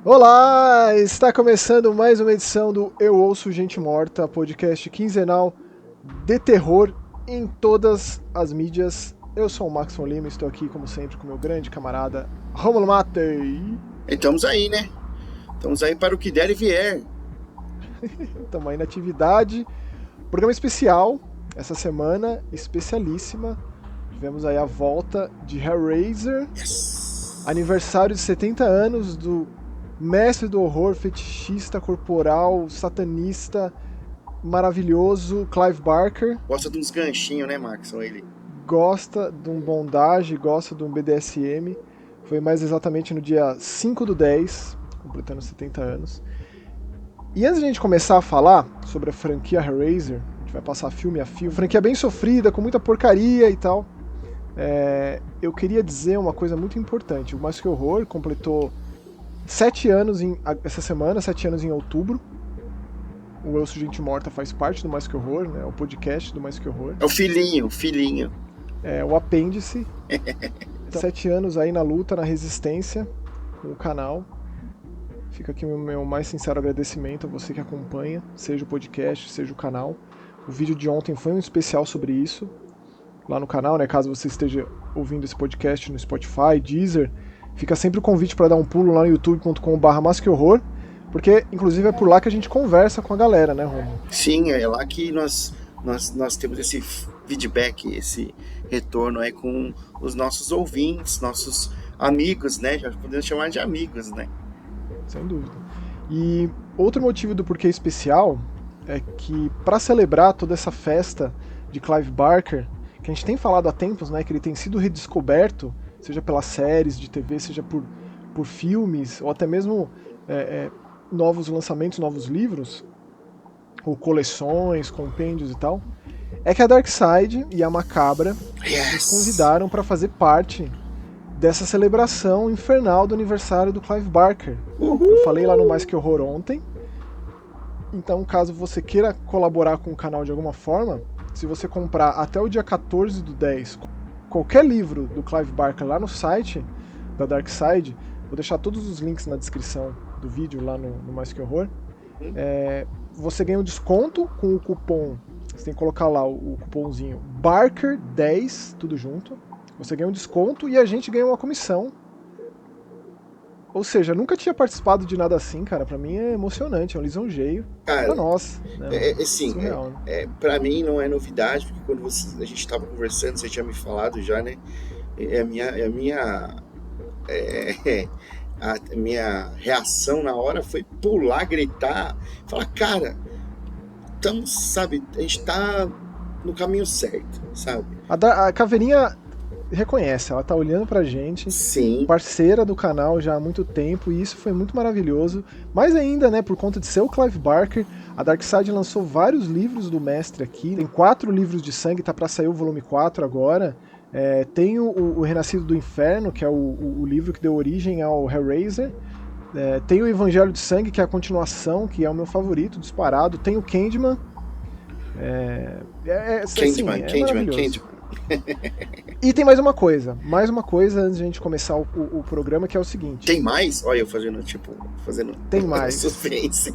Olá! Está começando mais uma edição do Eu Ouço Gente Morta, podcast quinzenal de terror em todas as mídias. Eu sou o Max von Lima e estou aqui, como sempre, com meu grande camarada Rômulo Matei. Estamos aí, né? Estamos aí para o que der e vier. Estamos aí na atividade. Programa especial, essa semana, especialíssima. Tivemos aí a volta de Hellraiser. Yes! Aniversário de 70 anos do mestre do horror, fetichista, corporal, satanista, maravilhoso, Clive Barker. Gosta de uns ganchinhos, né, Max? Ele gosta de um bondage, gosta de um BDSM. Foi mais exatamente no dia 5/10, completando 70 anos. E antes de a gente começar a falar sobre a franquia Hellraiser, a gente vai passar filme a filme, franquia bem sofrida, com muita porcaria e tal, eu queria dizer uma coisa muito importante. O Mais Que Horror completou 7 anos essa semana, 7 anos em outubro. O Eu Sou Gente Morta faz parte do Mais Que Horror, né? O podcast do Mais Que Horror. É o filhinho. É o apêndice. 7 anos aí na luta, na resistência com o canal. Fica aqui o meu mais sincero agradecimento a você que acompanha, seja o podcast, seja o canal. O vídeo de ontem foi um especial sobre isso, lá no canal, né? Caso você esteja ouvindo esse podcast no Spotify, Deezer, fica sempre o convite para dar um pulo lá no youtube.com/masquehorror, porque inclusive é por lá que a gente conversa com a galera, né, Romulo? Sim, é lá que nós temos esse feedback, esse retorno aí com os nossos ouvintes, nossos amigos, né? Já podemos chamar de amigos, né? Sem dúvida. E outro motivo do porquê especial é que, para celebrar toda essa festa de Clive Barker, que a gente tem falado há tempos, né, que ele tem sido redescoberto, seja pelas séries de TV, seja por filmes, ou até mesmo novos lançamentos, novos livros, ou coleções, compêndios e tal, é que a Darkseid e a Macabra nos convidaram para fazer parte dessa celebração infernal do aniversário do Clive Barker. Uhul! Eu falei lá no Mais Que Horror ontem. Então, caso você queira colaborar com o canal de alguma forma, se você comprar até o dia 14/10 qualquer livro do Clive Barker lá no site da Darkseid, vou deixar todos os links na descrição do vídeo lá no Mais Que Horror, você ganha um desconto com o cupom, você tem que colocar lá o cupomzinho Barker10, tudo junto. Você ganha um desconto e a gente ganha uma comissão. Ou seja, nunca tinha participado de nada assim, cara. Pra mim é emocionante, é um lisonjeio. Cara, pra nós. Né? Surreal, né? Pra mim não é novidade, porque quando a gente tava conversando, você tinha me falado já, né? A minha reação na hora foi pular, gritar, falar, cara, a gente tá no caminho certo, sabe? A Caveirinha reconhece, ela tá olhando pra gente, sim, parceira do canal já há muito tempo, e isso foi muito maravilhoso. Mais ainda, né, por conta de ser o Clive Barker, a Darkseid lançou vários livros do mestre aqui, tem 4 livros de sangue, tá pra sair o volume 4 agora. Tem o Renascido do Inferno, que é o livro que deu origem ao Hellraiser. Tem o Evangelho de Sangue, que é a continuação, que é o meu favorito, disparado. Tem o Candyman. Candyman. E tem mais uma coisa antes de a gente começar o programa, que é o seguinte. Tem mais? Olha, eu fazendo tem mais. Suspense.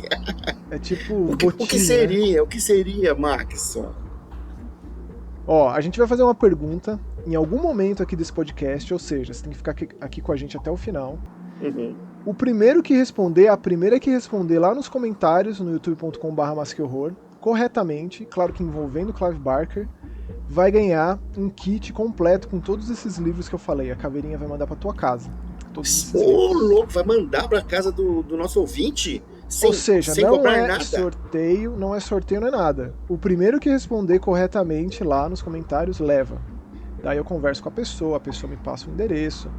É tipo o que seria? Né? O que seria, Max? Ó, a gente vai fazer uma pergunta em algum momento aqui desse podcast, ou seja, você tem que ficar aqui com a gente até o final. Uhum. O primeiro que responder, a primeira que responder lá nos comentários no youtube.com/masquehorror, corretamente, claro que envolvendo Clive Barker, vai ganhar um kit completo com todos esses livros que eu falei. A Caveirinha vai mandar pra tua casa. Ô, louco, vai mandar pra casa do nosso ouvinte? Ou seja, sem não é nada. sorteio, não é nada. O primeiro que responder corretamente lá nos comentários leva. Daí eu converso com a pessoa me passa o endereço.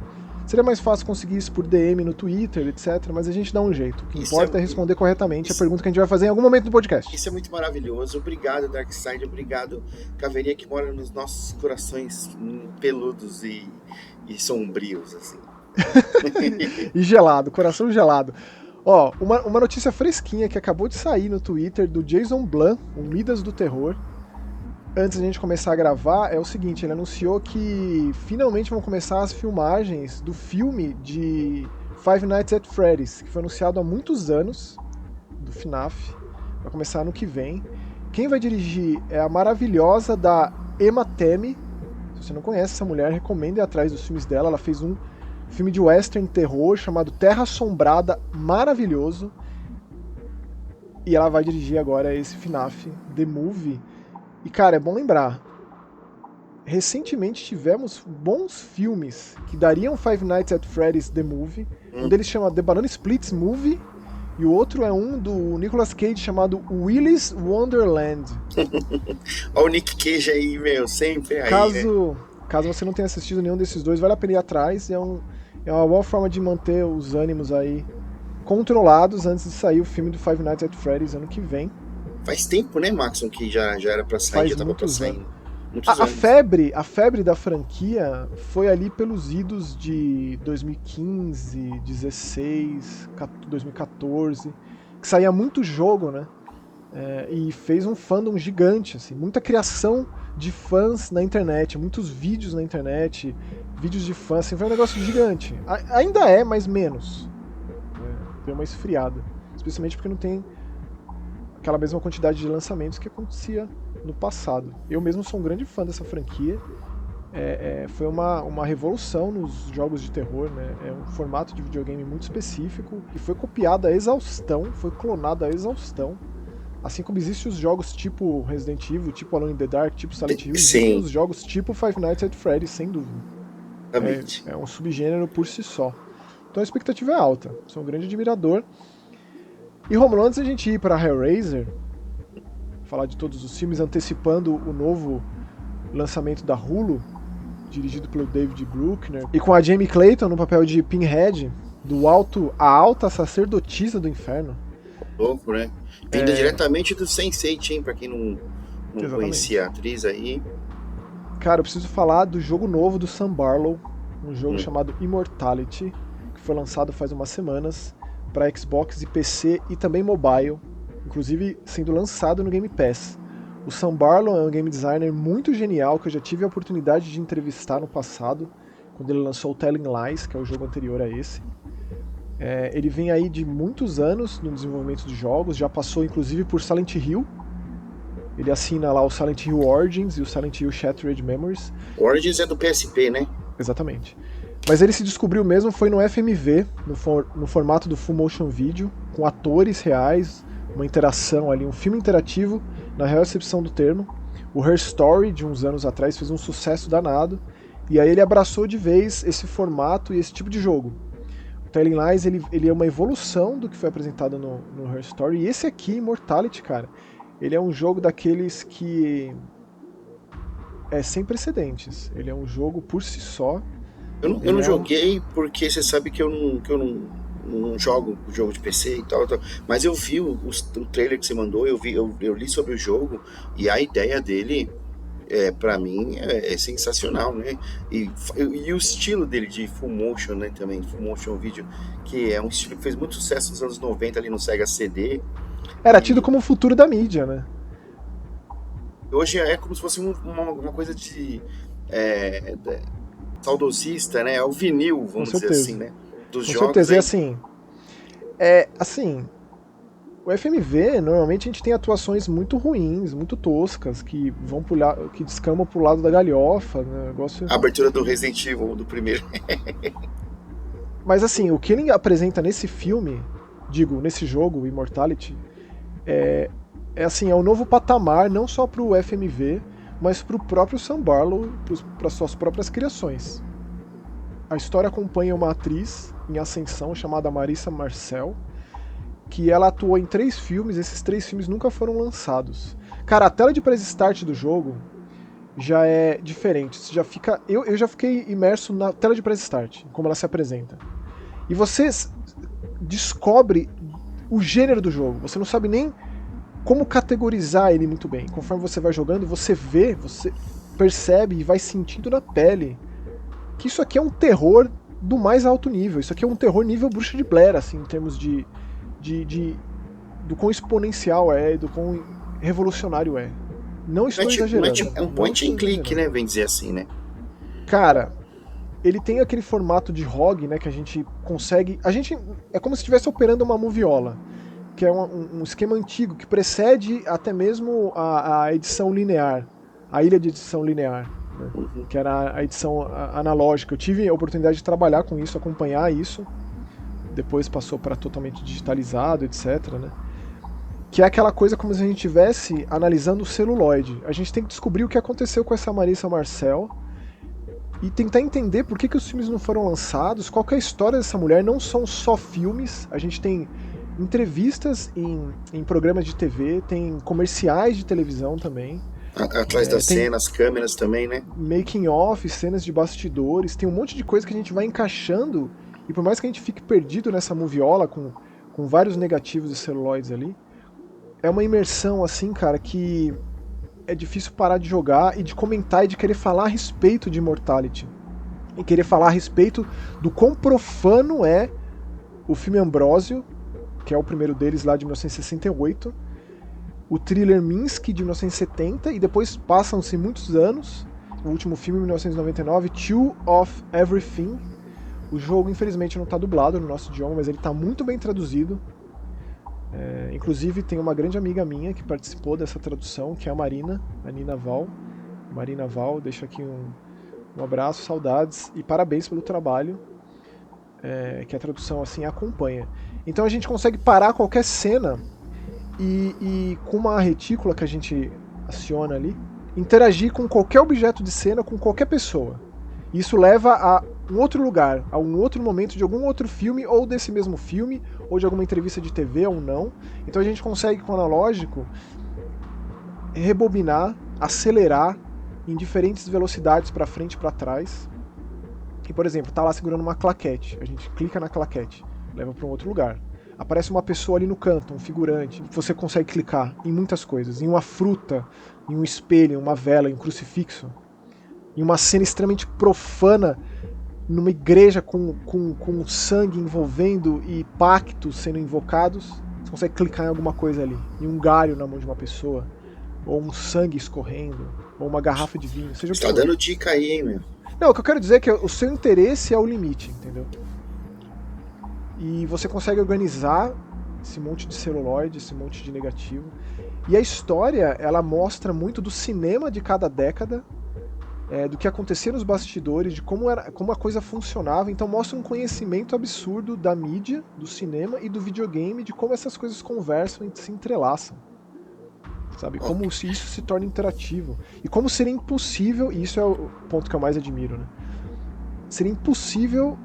Seria mais fácil conseguir isso por DM no Twitter, etc. Mas a gente dá um jeito. O que importa é responder corretamente a pergunta que a gente vai fazer em algum momento do podcast. Isso é muito maravilhoso. Obrigado, Darkseid. Obrigado, Caveirinha, que mora nos nossos corações peludos e sombrios, assim. E gelado, coração gelado. Ó, uma notícia fresquinha que acabou de sair no Twitter do Jason Blum, o Midas do Terror. Antes de a gente começar a gravar, é o seguinte, ele anunciou que finalmente vão começar as filmagens do filme de Five Nights at Freddy's, que foi anunciado há muitos anos, do FNAF, vai começar ano que vem. Quem vai dirigir é a maravilhosa da Emma Temme. Se você não conhece essa mulher, recomendo ir atrás dos filmes dela. Ela fez um filme de western terror chamado Terra Assombrada, maravilhoso. E ela vai dirigir agora esse FNAF The Movie. E cara, é bom lembrar, recentemente tivemos bons filmes que dariam Five Nights at Freddy's The Movie. Um deles chama The Banana Splits Movie, e o outro é um do Nicolas Cage chamado Willy's Wonderland. Olha o Nick Cage aí, meu, sempre aí, Caso você não tenha assistido nenhum desses dois, vale a pena ir atrás. É uma boa forma de manter os ânimos aí controlados antes de sair o filme do Five Nights at Freddy's ano que vem. Faz tempo, né, Maxon, que já era pra sair, já tava pra sair. A febre da franquia foi ali pelos idos de 2015, 16, 2014, que saía muito jogo, né? E fez um fandom gigante, assim, muita criação de fãs na internet, muitos vídeos na internet, vídeos de fãs, assim, foi um negócio gigante. Ainda é, mas menos. Deu uma esfriada, especialmente porque não tem aquela mesma quantidade de lançamentos que acontecia no passado. Eu mesmo sou um grande fã dessa franquia. Foi uma revolução nos jogos de terror, né? É um formato de videogame muito específico e foi copiado a exaustão, foi clonado a exaustão. Assim como existem os jogos tipo Resident Evil, tipo Alone in the Dark, tipo Silent Hill, existem os jogos tipo Five Nights at Freddy's, sem dúvida. É um subgênero por si só. Então a expectativa é alta. Sou um grande admirador. E Romulo, antes da gente ir para Hellraiser, falar de todos os filmes, antecipando o novo lançamento da Hulu, dirigido pelo David Bruckner, e com a Jamie Clayton no papel de Pinhead, a alta sacerdotisa do inferno. Louco, né? Vinda diretamente do Sense8, hein? Pra quem não conhecia a atriz aí. Cara, eu preciso falar do jogo novo do Sam Barlow, um jogo chamado Immortality, que foi lançado faz umas semanas para Xbox e PC e também mobile, inclusive sendo lançado no Game Pass. O Sam Barlow é um game designer muito genial que eu já tive a oportunidade de entrevistar no passado, quando ele lançou o Telling Lies, que é o jogo anterior a esse. Ele vem aí de muitos anos no desenvolvimento de jogos, já passou inclusive por Silent Hill. Ele assina lá o Silent Hill Origins e o Silent Hill Shattered Memories. Origins é do PSP, né? Exatamente. Mas ele se descobriu mesmo foi no FMV, no formato do Full Motion Video, com atores reais, uma interação ali, um filme interativo, na real acepção do termo. O Her Story, de uns anos atrás, fez um sucesso danado, e aí ele abraçou de vez esse formato e esse tipo de jogo. O Telling Lies, ele é uma evolução do que foi apresentado no Her Story, e esse aqui, Immortality, cara, ele é um jogo daqueles que é sem precedentes. Ele é um jogo por si só. Eu não joguei porque você sabe que eu não jogo jogo de PC e tal, mas eu vi o trailer que você mandou, eu li sobre o jogo e a ideia dele, pra mim, é sensacional, né? E o estilo dele de full motion, né, também, full motion video, que é um estilo que fez muito sucesso nos anos 90 ali no Sega CD. Era tido como o futuro da mídia, né? Hoje é como se fosse uma coisa de saudosista, né? É o vinil, vamos dizer assim, né? Dos jogos. Com certeza, e assim, o FMV, normalmente a gente tem atuações muito ruins, muito toscas, que que descamam pro lado da galhofa, né? Negócio... A abertura do Resident Evil, do primeiro. Mas assim, o que ele apresenta nesse filme, nesse jogo, Immortality, é um novo patamar, não só pro FMV, mas pro próprio Sam Barlow, para suas próprias criações. A história acompanha uma atriz em ascensão chamada Marissa Marcel, que ela atuou em 3 filmes, esses 3 filmes nunca foram lançados. Cara, a tela de press start do jogo já é diferente. Você já fica, eu já fiquei imerso na tela de press start, como ela se apresenta. E você descobre o gênero do jogo, você não sabe nem como categorizar ele muito bem. Conforme você vai jogando, você percebe e vai sentindo na pele que isso aqui é um terror do mais alto nível. Isso aqui é um terror nível Bruxa de Blair, assim, em termos do quão exponencial é, do quão revolucionário é. Não estou exagerando. É um point and click, né? Bem dizer assim, né? Cara, ele tem aquele formato de ROG, né, que a gente consegue... é como se estivesse operando uma moviola, que é um esquema antigo, que precede até mesmo a edição linear, a ilha de edição linear, né, que era a edição analógica. Eu tive a oportunidade de trabalhar com isso, acompanhar isso, depois passou para totalmente digitalizado, etc., né? Que é aquela coisa como se a gente estivesse analisando o celuloide. A gente tem que descobrir o que aconteceu com essa Marissa Marcel e tentar entender por que os filmes não foram lançados, qual que é a história dessa mulher. Não são só filmes, a gente tem entrevistas em programas de TV, tem comerciais de televisão também. Atrás das cenas, câmeras também, né? Making off, cenas de bastidores, tem um monte de coisa que a gente vai encaixando, e por mais que a gente fique perdido nessa moviola com vários negativos e celuloides ali, é uma imersão assim, cara, que é difícil parar de jogar e de comentar e de querer falar a respeito de Immortality. E querer falar a respeito do quão profano é o filme Ambrósio, que é o primeiro deles lá de 1968, o thriller Minsky de 1970, e depois passam-se muitos anos, o último filme, 1999, Two of Everything. O jogo, infelizmente, não está dublado no nosso idioma, mas ele está muito bem traduzido. Inclusive, tem uma grande amiga minha que participou dessa tradução, que é a Nina Val. Marina Val, deixo aqui um abraço, saudades e parabéns pelo trabalho, que a tradução assim acompanha. Então a gente consegue parar qualquer cena e com uma retícula que a gente aciona ali, interagir com qualquer objeto de cena, com qualquer pessoa. Isso leva a um outro lugar, a um outro momento de algum outro filme, ou desse mesmo filme, ou de alguma entrevista de TV ou não. Então a gente consegue, com o analógico, rebobinar, acelerar em diferentes velocidades para frente e para trás. E, por exemplo, tá lá segurando uma claquete, a gente clica na claquete, leva para um outro lugar. Aparece uma pessoa ali no canto, um figurante, você consegue clicar em muitas coisas, em uma fruta, em um espelho, em uma vela, em um crucifixo, em uma cena extremamente profana, numa igreja com sangue envolvendo e pactos sendo invocados. Você consegue clicar em alguma coisa ali, em um galho na mão de uma pessoa, ou um sangue escorrendo, ou uma garrafa de vinho, seja o que for. Tá dando dica aí, hein, meu? Não, o que eu quero dizer é que o seu interesse é o limite, entendeu? E você consegue organizar esse monte de celuloide, esse monte de negativo. E a história, ela mostra muito do cinema de cada década, do que acontecia nos bastidores, de como a coisa funcionava. Então mostra um conhecimento absurdo da mídia, do cinema e do videogame, de como essas coisas conversam e se entrelaçam. Sabe? Como isso se torna interativo. E como seria impossível, e isso é o ponto que eu mais admiro, né? Seria impossível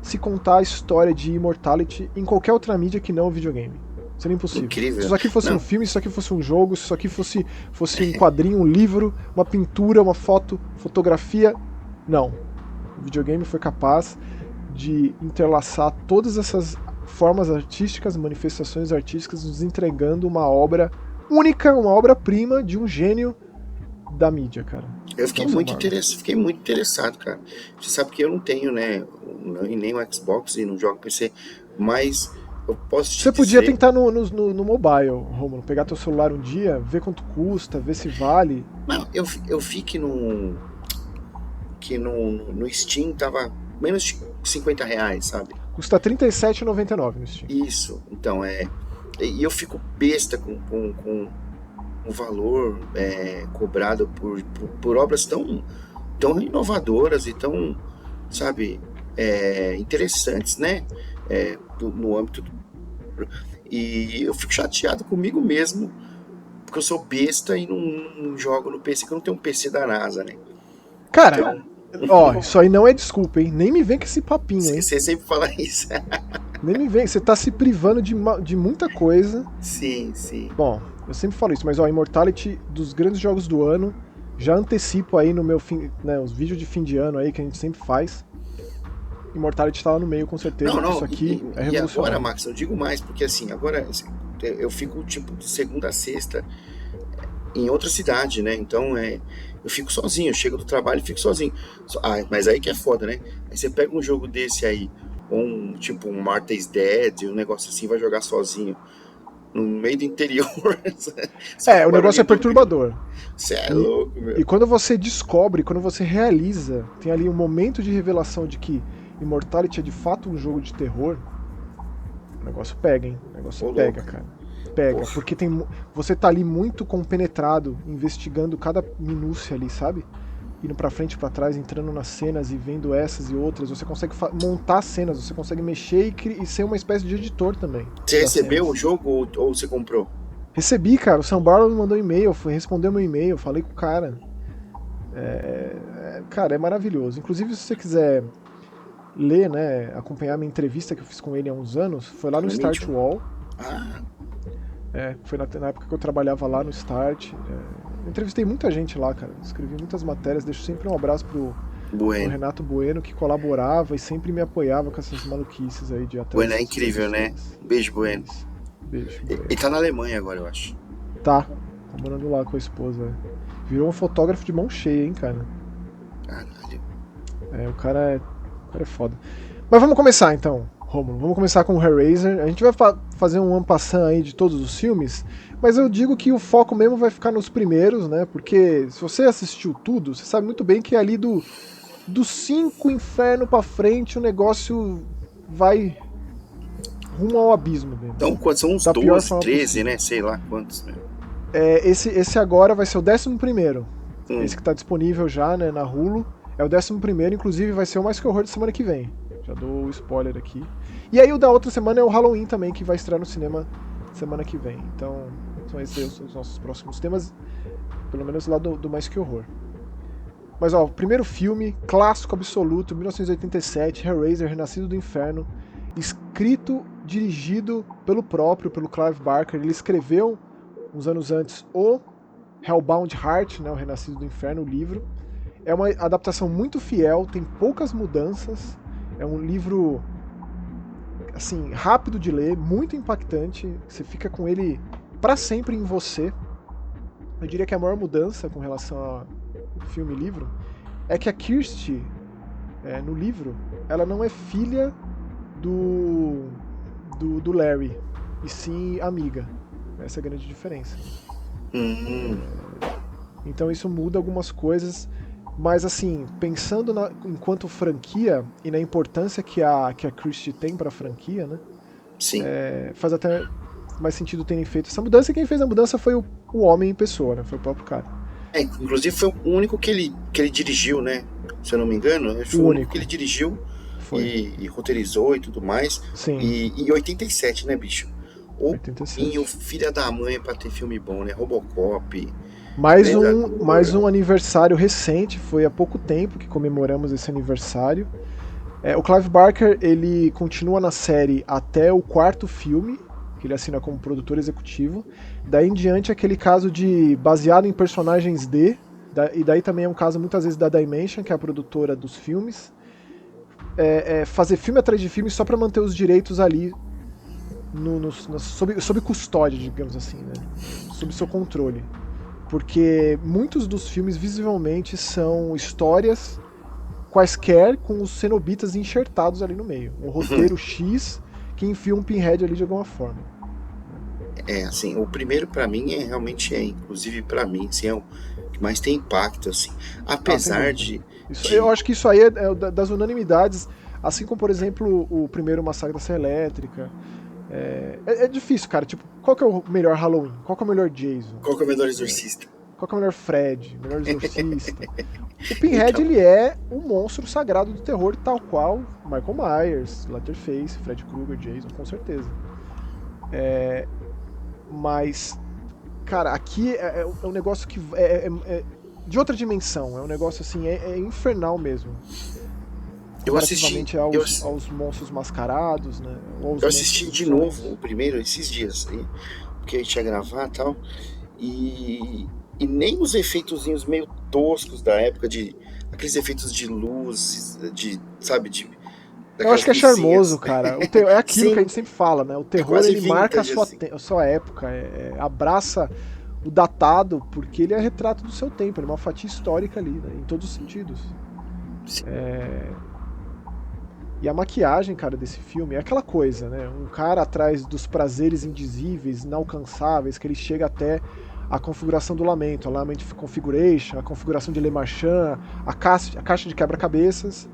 se contar a história de Immortality em qualquer outra mídia que não o videogame. Seria impossível. Incrível. Se isso aqui fosse um filme, se isso aqui fosse um jogo, se isso aqui fosse um quadrinho, um livro, uma pintura, uma fotografia. Não. O videogame foi capaz de interlaçar todas essas formas artísticas, manifestações artísticas, nos entregando uma obra única, uma obra-prima de um gênio da mídia, cara. Eu fiquei muito interessado, cara. Você sabe que eu não tenho, né, nem o Xbox e não jogo PC, mas eu posso te dizer... Você podia tentar no mobile, Romulo, pegar teu celular um dia, ver quanto custa, ver se vale. Não, eu vi que no Steam tava menos de R$50, sabe? Custa R$37,99 no Steam. Isso, então e eu fico besta com o valor cobrado por obras tão inovadoras e tão, sabe, interessantes, né? No âmbito e eu fico chateado comigo mesmo, porque eu sou besta e não jogo no PC, que eu não tenho um PC da NASA, né? Cara, isso aí não é desculpa, hein? Nem me vem com esse papinho, hein? Você sempre fala isso. Nem me vem, você tá se privando de muita coisa. Sim, sim. Bom, eu sempre falo isso, mas Immortality, dos grandes jogos do ano, já antecipo aí no meu fim, né, os vídeos de fim de ano aí que a gente sempre faz. Immortality tá lá no meio, com certeza. Não, isso aqui é revolucionário. E agora, Max, eu digo mais, porque assim, agora eu fico tipo de segunda a sexta em outra cidade, né? Então eu fico sozinho, eu chego do trabalho e fico sozinho. Mas aí que é foda, né? Aí você pega um jogo desse aí, ou um Martha's Dead, um negócio assim, vai jogar sozinho. no meio do interior. O negócio é perturbador. Você é louco, meu. E quando você descobre, quando você realiza, tem ali um momento de revelação de que Immortality é de fato um jogo de terror, o negócio pega, hein? O negócio pega, cara. Pega, porque você tá ali muito compenetrado, investigando cada minúcia ali, sabe? Indo pra frente e pra trás, entrando nas cenas e vendo essas e outras. Você consegue montar cenas, você consegue mexer e ser uma espécie de editor também. Você recebeu o jogo ou você comprou? Recebi, cara. O Sam Barlow me mandou um e-mail, respondeu meu e-mail, falei com o cara. Cara, é maravilhoso. Inclusive, se você quiser ler, né, acompanhar a minha entrevista que eu fiz com ele há uns anos, foi lá no Start Wall. Foi na época que eu trabalhava lá no Start. Eu entrevistei muita gente lá, cara. Escrevi muitas matérias. Deixo sempre um abraço pro Renato Bueno, que colaborava e sempre me apoiava com essas maluquices aí de até. Bueno é incrível, né? Beijo, Bueno. Beijo. Ele tá na Alemanha agora, eu acho. Tá morando lá com a esposa. Virou um fotógrafo de mão cheia, hein, cara. Caralho. O cara é foda. Mas vamos começar então, Rômulo. Vamos começar com o Hellraiser. A gente vai fazer um en passant aí de todos os filmes, mas eu digo que o foco mesmo vai ficar nos primeiros, né? Porque se você assistiu tudo, você sabe muito bem que ali do 5 inferno pra frente o negócio vai rumo ao abismo mesmo. Então, são uns 12, 13, né? Sei lá quantos, né? Esse agora vai ser o 11º. Esse que tá disponível já, né, na Hulu. É o 11º, inclusive vai ser o Mais Que Horror de semana que vem. Já dou o spoiler aqui. E aí o da outra semana é o Halloween também, que vai estrear no cinema semana que vem. Então, são esses os nossos próximos temas, pelo menos lá do Mais Que Horror. Mas ó, o primeiro filme, clássico absoluto, 1987, Hellraiser, Renascido do Inferno, escrito, dirigido pelo Clive Barker. Ele escreveu, uns anos antes, o Hellbound Heart, né, o Renascido do Inferno, o livro. É uma adaptação muito fiel, tem poucas mudanças, é um livro assim, rápido de ler, muito impactante, você fica com ele pra sempre em você. Eu diria que a maior mudança com relação ao filme e livro é que a Kirsty, no livro, ela não é filha do Larry, e sim amiga. Essa é a grande diferença. Então isso muda algumas coisas, mas assim, pensando enquanto franquia e na importância que a Kirsty tem pra franquia, né? Sim. Faz até mais sentido terem feito essa mudança, e quem fez a mudança foi o homem em pessoa, né? Foi o próprio cara. Inclusive foi o único que ele dirigiu, né? Se eu não me engano, foi o único que ele dirigiu e roteirizou e tudo mais. Sim. E 87, né, bicho? O 87. filho da mãe pra ter filme bom, né? Robocop. Mais um aniversário recente, foi há pouco tempo que comemoramos esse aniversário. O Clive Barker, ele continua na série até o 4º filme, que ele assina como produtor executivo. Daí em diante, aquele caso de baseado em personagens e daí também é um caso muitas vezes da Dimension, que é a produtora dos filmes, fazer filme atrás de filme só para manter os direitos ali sob custódia, digamos assim, né? Sob seu controle. Porque muitos dos filmes visivelmente são histórias quaisquer com os cenobitas enxertados ali no meio. Um roteiro X que enfia um Pinhead ali de alguma forma. Assim, o primeiro pra mim realmente inclusive pra mim, assim, é o que mais tem impacto, assim. Apesar de... Eu acho que isso aí é das unanimidades, assim como, por exemplo, o primeiro Massacre da Serra Elétrica. É difícil, cara. Tipo, qual que é o melhor Halloween? Qual que é o melhor Jason? Qual que é o melhor exorcista? Qual que é o melhor Fred? O melhor exorcista? O Pinhead, ele é um monstro sagrado do terror, tal qual Michael Myers, Leatherface, Fred Krueger, Jason, com certeza. Mas, cara, aqui é um negócio que é de outra dimensão. É um negócio assim, é infernal mesmo. Eu assisti aos monstros mascarados, né? Eu assisti de novo o primeiro esses dias aí, porque a gente ia gravar e tal, e nem os efeitozinhos meio toscos da época, aqueles efeitos de luz, eu acho que é charmoso, cara. É aquilo Sim, que a gente sempre fala, né? O terror, ele marca assim. a sua época, abraça o datado, porque ele é retrato do seu tempo, ele é uma fatia histórica ali, né? Em todos os sentidos. E a maquiagem, cara, desse filme é aquela coisa, né? Um cara atrás dos prazeres indizíveis, inalcançáveis, que ele chega até a configuração do Lamento, a Lament Configuration, a configuração de Le Marchand, a caixa de quebra-cabeças,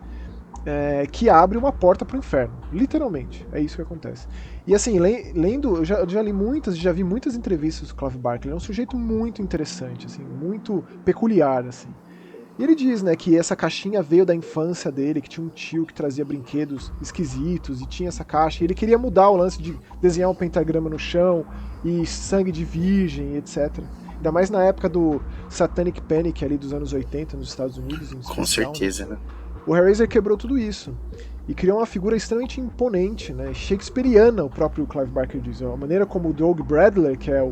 que abre uma porta para o inferno. Literalmente, é isso que acontece. E assim, lendo, eu já li muitas, já vi muitas entrevistas do Clive Barker. Ele é um sujeito muito interessante, assim, muito peculiar, assim. E ele diz, né, que essa caixinha veio da infância dele, que tinha um tio que trazia brinquedos esquisitos e tinha essa caixa. E ele queria mudar o lance de desenhar um pentagrama no chão e sangue de virgem, etc. Ainda mais na época do Satanic Panic ali dos anos 80 nos Estados Unidos. Em especial, com certeza, né? O Hellraiser quebrou tudo isso e criou uma figura extremamente imponente, né, shakespeariana, o próprio Clive Barker diz. A maneira como o Doug Bradley, que é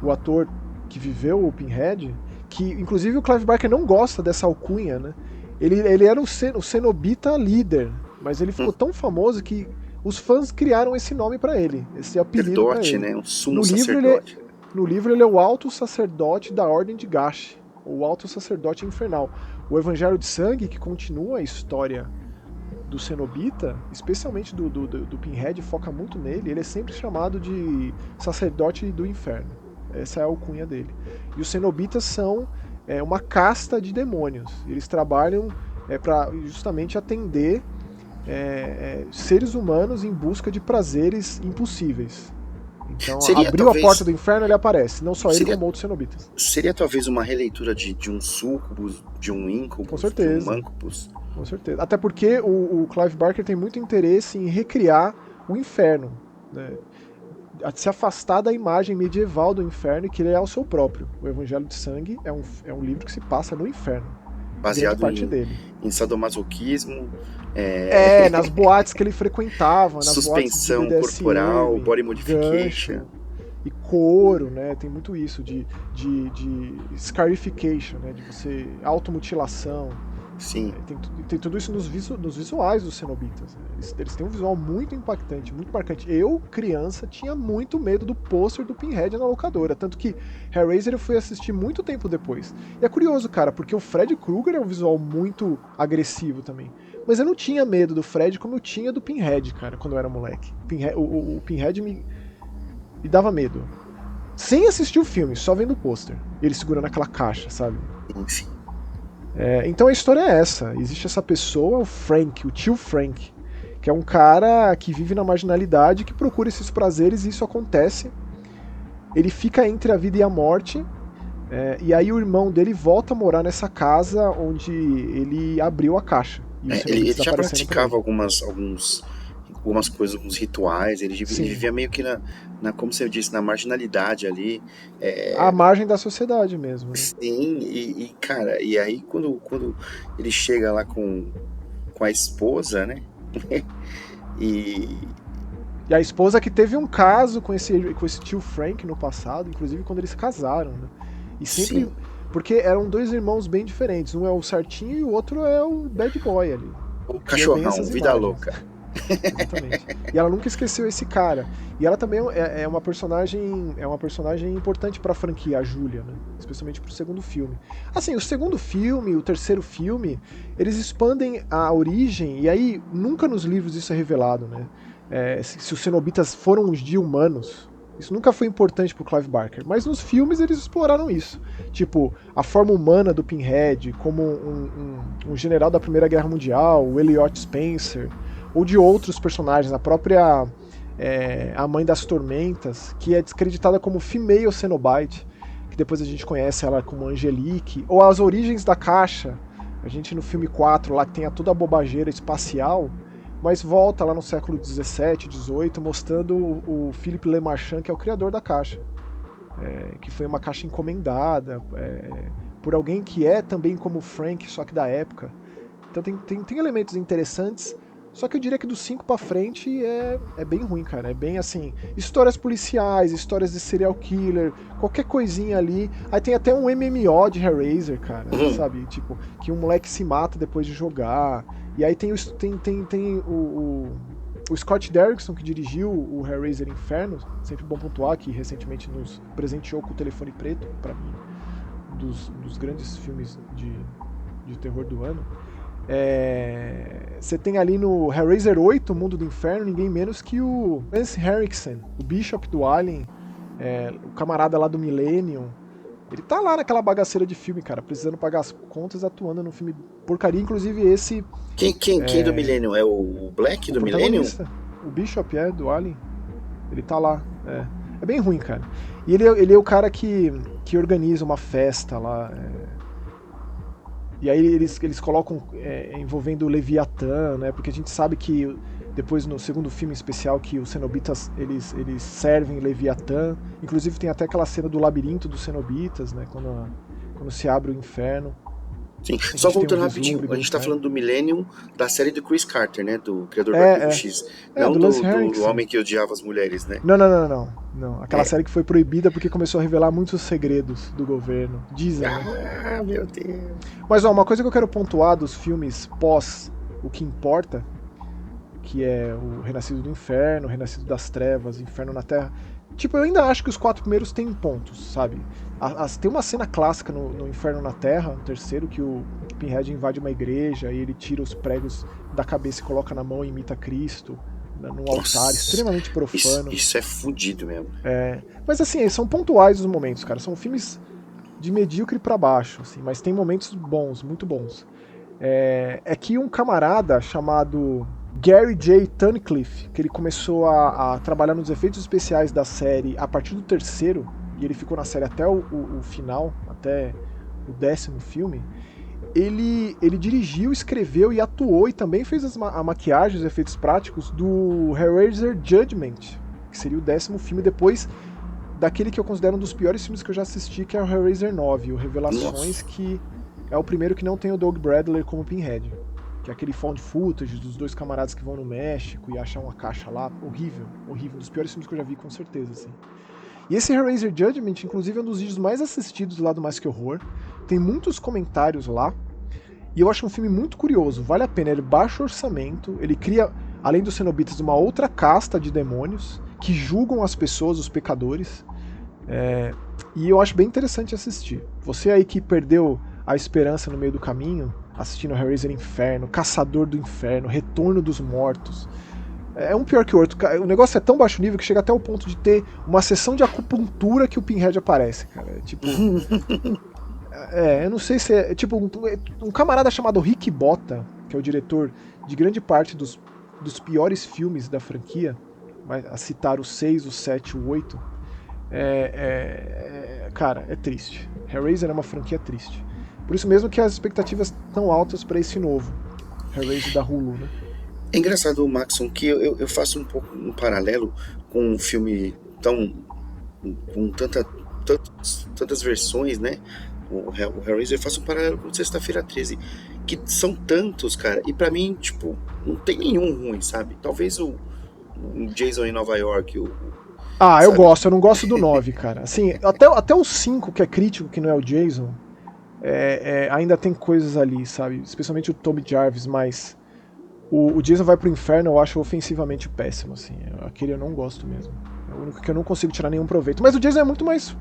o ator que viveu o Pinhead, que inclusive o Clive Barker não gosta dessa alcunha, né? Ele era o cenobita líder, mas ele ficou tão famoso que os fãs criaram esse nome para ele, esse apelido para ele. Né? Um sumo No sacerdote. livro ele é o alto sacerdote da Ordem de Gash, o alto sacerdote infernal. O Evangelho de Sangue, que continua a história do cenobita, especialmente do Pinhead, foca muito nele, ele é sempre chamado de sacerdote do inferno. Essa é a alcunha dele. E os cenobitas são uma casta de demônios. Eles trabalham para justamente atender seres humanos em busca de prazeres impossíveis. Então, abriu a porta do inferno, ele aparece. Não só ele, como outros cenobitas. Seria talvez uma releitura de um sucubus, de um incubus, com certeza, de um mancubus? Com certeza. Até porque o Clive Barker tem muito interesse em recriar o inferno, né? Se afastar da imagem medieval do inferno e criar o seu próprio. O Evangelho de Sangue é um livro que se passa no inferno. Baseado em sadomasoquismo. Nas boates que ele frequentava, nas suspensão boates de BDSM, corporal, body modification. Gancho, e couro, né? Tem muito isso de scarification, né? De você automutilação. Sim. Tem tudo isso nos visuais dos cenobitas. Né? Eles têm um visual muito impactante, muito marcante. Eu, criança, tinha muito medo do pôster do Pinhead na locadora. Tanto que Hellraiser eu fui assistir muito tempo depois. E é curioso, cara, porque o Fred Krueger é um visual muito agressivo também. Mas eu não tinha medo do Fred como eu tinha do Pinhead, cara, quando eu era moleque. O Pinhead me dava medo. Sem assistir o filme, só vendo o pôster. Ele segurando aquela caixa, sabe? Sim. Então a história é essa. Existe essa pessoa, o Frank, o tio Frank, que é um cara que vive na marginalidade, que procura esses prazeres, e isso acontece. Ele fica entre a vida e a morte, e aí o irmão dele volta a morar nessa casa onde ele abriu a caixa. Ele já praticava algumas coisas, alguns rituais, ele vivia meio que como você disse, na marginalidade ali. À margem da sociedade mesmo. Né? Sim, cara, e aí quando ele chega lá com a esposa, né? e a esposa que teve um caso com esse tio Frank no passado, inclusive quando eles casaram, né? E sempre... Sim. Porque eram dois irmãos bem diferentes. Um é o certinho e o outro é o bad boy ali. O cachorrão, vida louca. Exatamente. E ela nunca esqueceu esse cara. E ela também é uma personagem importante pra franquia, a Julia, né? Especialmente pro segundo filme. Assim, o segundo filme, o terceiro filme, eles expandem a origem, e aí nunca nos livros isso é revelado, né? Se os cenobitas foram uns de humanos, isso nunca foi importante pro Clive Barker, mas nos filmes eles exploraram isso. Tipo, a forma humana do Pinhead, como um general da Primeira Guerra Mundial, o Elliot Spencer, ou de outros personagens, a própria a Mãe das Tormentas, que é descreditada como Female Cenobite, que depois a gente conhece ela como Angelique, ou as origens da caixa, a gente no filme 4 lá que tem toda a bobageira espacial, mas volta lá no século 17, 18, mostrando o Philippe Le Marchand, que é o criador da caixa, que foi uma caixa encomendada por alguém que é também como Frank, só que da época. Então tem elementos interessantes, só que eu diria que do 5 pra frente é bem ruim, cara. É bem assim, histórias policiais, histórias de serial killer, qualquer coisinha ali. Aí tem até um MMO de Hellraiser, cara, sabe? Tipo, que um moleque se mata depois de jogar. E aí tem o Scott Derrickson, que dirigiu o Hellraiser Inferno, sempre bom pontuar, que recentemente nos presenteou com o Telefone Preto, pra mim, dos grandes filmes de terror do ano. Você tem ali no Hellraiser 8, o Mundo do Inferno, ninguém menos que o Lance Henriksen, o Bishop do Alien, o camarada lá do Millennium. Ele tá lá naquela bagaceira de filme, cara, precisando pagar as contas, atuando num filme porcaria, inclusive esse... Quem do Millennium? É o Black do Millennium? O Bishop, do Alien. Ele tá lá, É bem ruim, cara. E ele é o cara que organiza uma festa lá. E aí eles colocam envolvendo o Leviatã, né? Porque a gente sabe que depois no segundo filme especial que os cenobitas eles servem Leviatã. Inclusive tem até aquela cena do labirinto dos cenobitas, né? Quando se abre o inferno. Sim, só voltando rapidinho, a gente tá falando do Millennium da série do Chris Carter, né? Do criador do Arquivo X. Não do Homem que Odiava as Mulheres, né? Não. Aquela série que foi proibida porque começou a revelar muitos segredos do governo. Dizem, né? Meu Deus. Mas uma coisa que eu quero pontuar dos filmes pós O Que Importa, que é o Renascido do Inferno, o Renascido das Trevas, Inferno na Terra. Tipo, eu ainda acho que os 4 primeiros têm pontos, sabe? Tem uma cena clássica no Inferno na Terra, no terceiro, que o Pinhead invade uma igreja e ele tira os pregos da cabeça e coloca na mão e imita Cristo, num altar extremamente profano. Isso é fudido mesmo. Mas assim, são pontuais os momentos, cara. São filmes de medíocre pra baixo, assim, mas tem momentos bons, muito bons. É que um camarada chamado Gary J. Tunnicliffe, que ele começou a trabalhar nos efeitos especiais da série a partir do terceiro, e ele ficou na série até o final, até o 10º filme, ele dirigiu, escreveu e atuou e também fez a maquiagem, os efeitos práticos do Hellraiser Judgment, que seria o 10º filme depois daquele que eu considero um dos piores filmes que eu já assisti, que é o Hellraiser 9, o Revelações, que é o primeiro que não tem o Doug Bradley como Pinhead. Que é aquele found footage dos 2 camaradas que vão no México e acham uma caixa lá. Horrível, um dos piores filmes que eu já vi, com certeza, assim. E esse Hellraiser Judgment, inclusive, é um dos vídeos mais assistidos lá do Mais Que Horror. Tem muitos comentários lá. E eu acho um filme muito curioso, vale a pena. Ele baixo orçamento, ele cria, além dos cenobitas, uma outra casta de demônios que julgam as pessoas, os pecadores. E eu acho bem interessante assistir. Você aí que perdeu a esperança no meio do caminho, assistindo Hellraiser Inferno, Caçador do Inferno, Retorno dos Mortos. É um pior que o outro. O negócio é tão baixo nível que chega até o ponto de ter uma sessão de acupuntura que o Pinhead aparece, cara. Tipo. Eu não sei se é. Tipo, um camarada chamado Rick Botta, que é o diretor de grande parte dos piores filmes da franquia, a citar o 6, o 7, o 8. Cara, é triste. Hellraiser é uma franquia triste. Por isso mesmo que as expectativas estão altas para esse novo Hellraiser da Hulu, né? É engraçado, Maxon, que eu faço um pouco um paralelo com um filme com tantas versões, né? O Hellraiser, eu faço um paralelo com Sexta-feira 13, que são tantos, cara, e pra mim, tipo, não tem nenhum ruim, sabe? Talvez o Jason em Nova York, eu gosto, eu não gosto do 9, cara. Assim, até o 5, que é crítico, que não é o Jason, ainda tem coisas ali, sabe? Especialmente o Toby Jarvis, mas o Jason vai pro inferno eu acho ofensivamente péssimo, assim. Aquele eu não gosto mesmo. É o único que eu não consigo tirar nenhum proveito. Mas o Jason é muito mais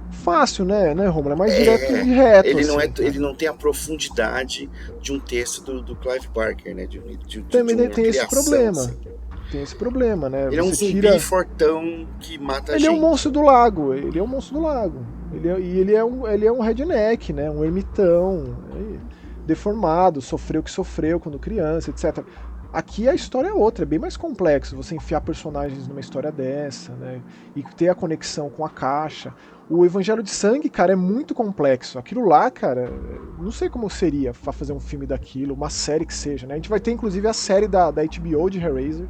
fácil, né, Romulo? É mais direto e reto. Ele não tem a profundidade de um texto do Clive Barker, né? Também tem esse problema. Assim. Tem esse problema, né? Ele é um zumbi fortão que mata gente. Ele é um monstro do lago. Ele é um redneck, né? Um ermitão. Deformado, sofreu o que sofreu quando criança, etc. Aqui a história é outra, é bem mais complexo você enfiar personagens numa história dessa, né? E ter a conexão com a caixa. O Evangelho de Sangue, cara, é muito complexo. Aquilo lá, cara, não sei como seria fazer um filme daquilo, uma série que seja, né? A gente vai ter, inclusive, a série da HBO de Hellraiser.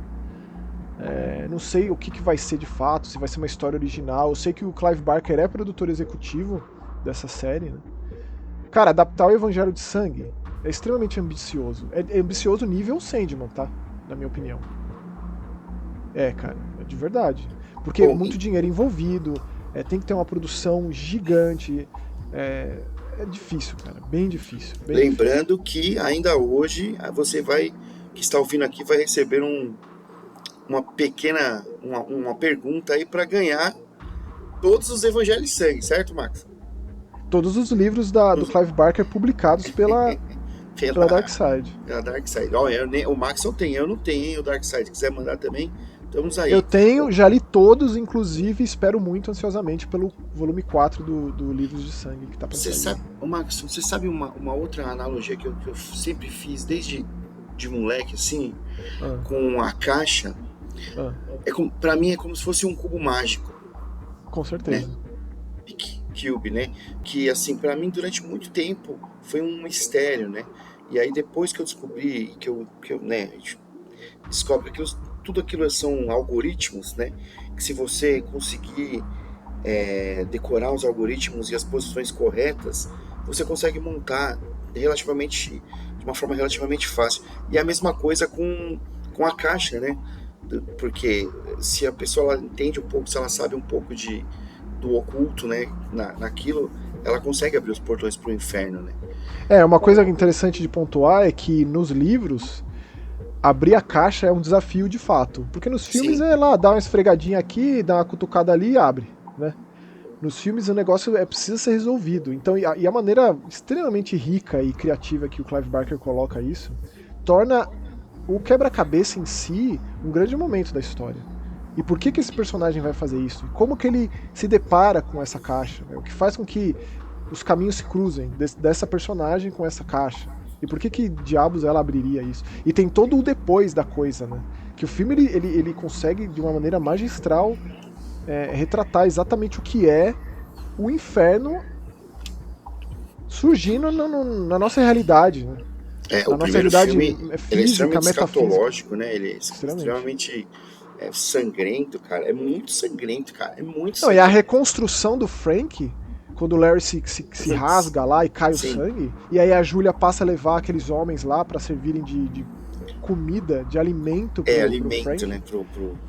Não sei o que vai ser de fato, se vai ser uma história original. Eu sei que o Clive Barker é produtor executivo dessa série, né? Cara, adaptar o Evangelho de Sangue é extremamente ambicioso. É ambicioso nível Sandman, tá? Na minha opinião. Cara, é de verdade. Porque muito dinheiro envolvido, tem que ter uma produção gigante. É difícil, cara. Bem difícil. Lembrando que ainda hoje você que está ouvindo aqui, vai receber uma pequena uma pergunta aí para ganhar todos os Evangelhos de Sangue, certo, Max? Todos os livros do Clive Barker publicados pela Pela Darkside. Pela Darkside. Ó, o Maxon tem, eu não tenho o Darkside. Se quiser mandar também, estamos aí. Eu tenho, já li todos, inclusive espero muito ansiosamente pelo volume 4 do Livros de Sangue que tá pra sair. Sabe, Maxon, você sabe uma outra analogia que eu sempre fiz desde de moleque, assim, com a caixa? Pra mim é como se fosse um cubo mágico. Com certeza. Né? Cube, né? Que, assim, pra mim, durante muito tempo, foi um mistério, né? E aí, depois que eu descobri, que eu né, descobre que tudo aquilo são algoritmos, né? Que se você conseguir decorar os algoritmos e as posições corretas, você consegue montar de uma forma relativamente fácil. E a mesma coisa com a caixa, né? Porque se a pessoa ela entende um pouco, se ela sabe um pouco do oculto, né, naquilo, ela consegue abrir os portões para o inferno, né? Uma coisa interessante de pontuar é que nos livros abrir a caixa é um desafio de fato, porque nos filmes é lá, dá uma esfregadinha aqui, dá uma cutucada ali e abre, né? Nos filmes o negócio precisa ser resolvido, então, e a maneira extremamente rica e criativa que o Clive Barker coloca isso, torna o quebra-cabeça em si um grande momento da história. E por que esse personagem vai fazer isso? Como que ele se depara com essa caixa? O que faz com que os caminhos se cruzem dessa personagem com essa caixa? E por que diabos ela abriria isso? E tem todo o depois da coisa, né? Que o filme ele consegue, de uma maneira magistral, retratar exatamente o que é o inferno surgindo na nossa realidade, né? O nossa realidade filme, física, ele é extremamente escatológico, né? Ele é extremamente sangrento, cara. É muito sangrento, cara. É muito sangrento. E a reconstrução do Frank, quando o Larry se rasga lá e cai o sangue, e aí a Julia passa a levar aqueles homens lá pra servirem de comida, de alimento pro alimento, Frank. Né?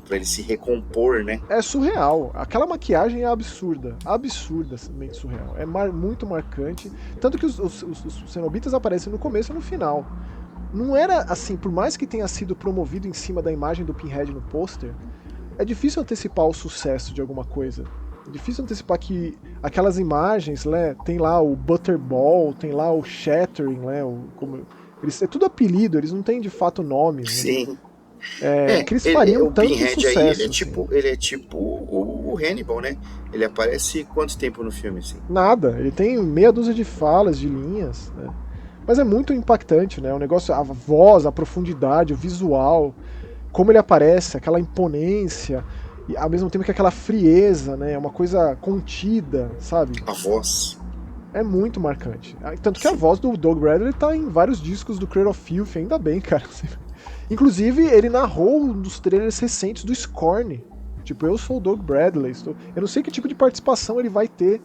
Pra ele se recompor, né? É surreal. Aquela maquiagem é absurdamente surreal. É muito marcante. Tanto que os cenobitas aparecem no começo e no final. Não era assim, por mais que tenha sido promovido em cima da imagem do Pinhead no pôster, é difícil antecipar o sucesso de alguma coisa. É difícil antecipar que aquelas imagens, né, tem lá o Butterball, tem lá o Shattering, né, é tudo apelido, eles não têm de fato nome. Sim. Né? Que eles fariam tanto Pinhead sucesso. Aí, ele é tipo o Hannibal, né? Ele aparece quanto tempo no filme, assim? Nada, ele tem meia dúzia de falas, de linhas, né? Mas é muito impactante, né? O negócio, a voz, a profundidade, o visual, como ele aparece, aquela imponência, e ao mesmo tempo que aquela frieza, né? Uma coisa contida, sabe? A voz. É muito marcante. Tanto que a voz do Doug Bradley tá em vários discos do Cradle of Filth, ainda bem, cara. Inclusive, ele narrou um dos trailers recentes do Scorn. Tipo, eu sou o Doug Bradley. Eu não sei que tipo de participação ele vai ter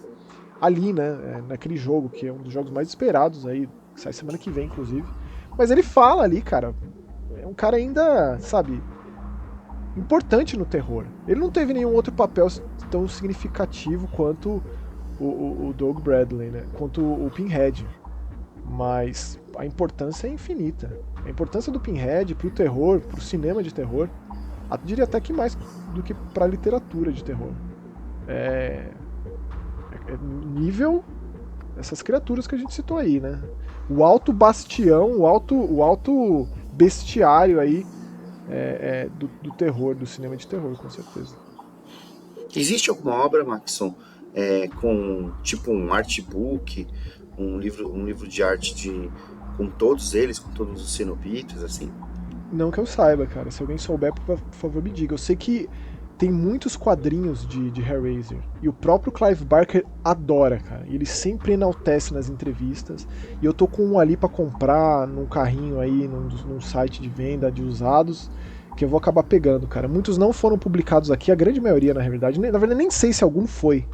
ali, né? Naquele jogo, que é um dos jogos mais esperados aí, que sai semana que vem, inclusive. Mas ele fala ali, cara. É um cara ainda, sabe, importante no terror. Ele não teve nenhum outro papel tão significativo quanto o Doug Bradley, né? Quanto o Pinhead. Mas a importância é infinita. A importância do Pinhead pro terror, pro cinema de terror, eu diria até que mais do que pra literatura de terror. É nível essas criaturas que a gente citou aí, né? O alto bastião, o alto bestiário aí do terror, do cinema de terror, com certeza. Existe alguma obra, Maxon, com tipo um artbook, um livro de arte com todos eles, com todos os cenobitas, assim? Não que eu saiba, cara. Se alguém souber, por favor, me diga. Eu sei que tem muitos quadrinhos de Hellraiser. E o próprio Clive Barker adora, cara. E ele sempre enaltece nas entrevistas. E eu tô com um ali pra comprar num carrinho aí, num site de venda de usados, que eu vou acabar pegando, cara. Muitos não foram publicados aqui, a grande maioria, na verdade. Na verdade, nem sei se algum foi.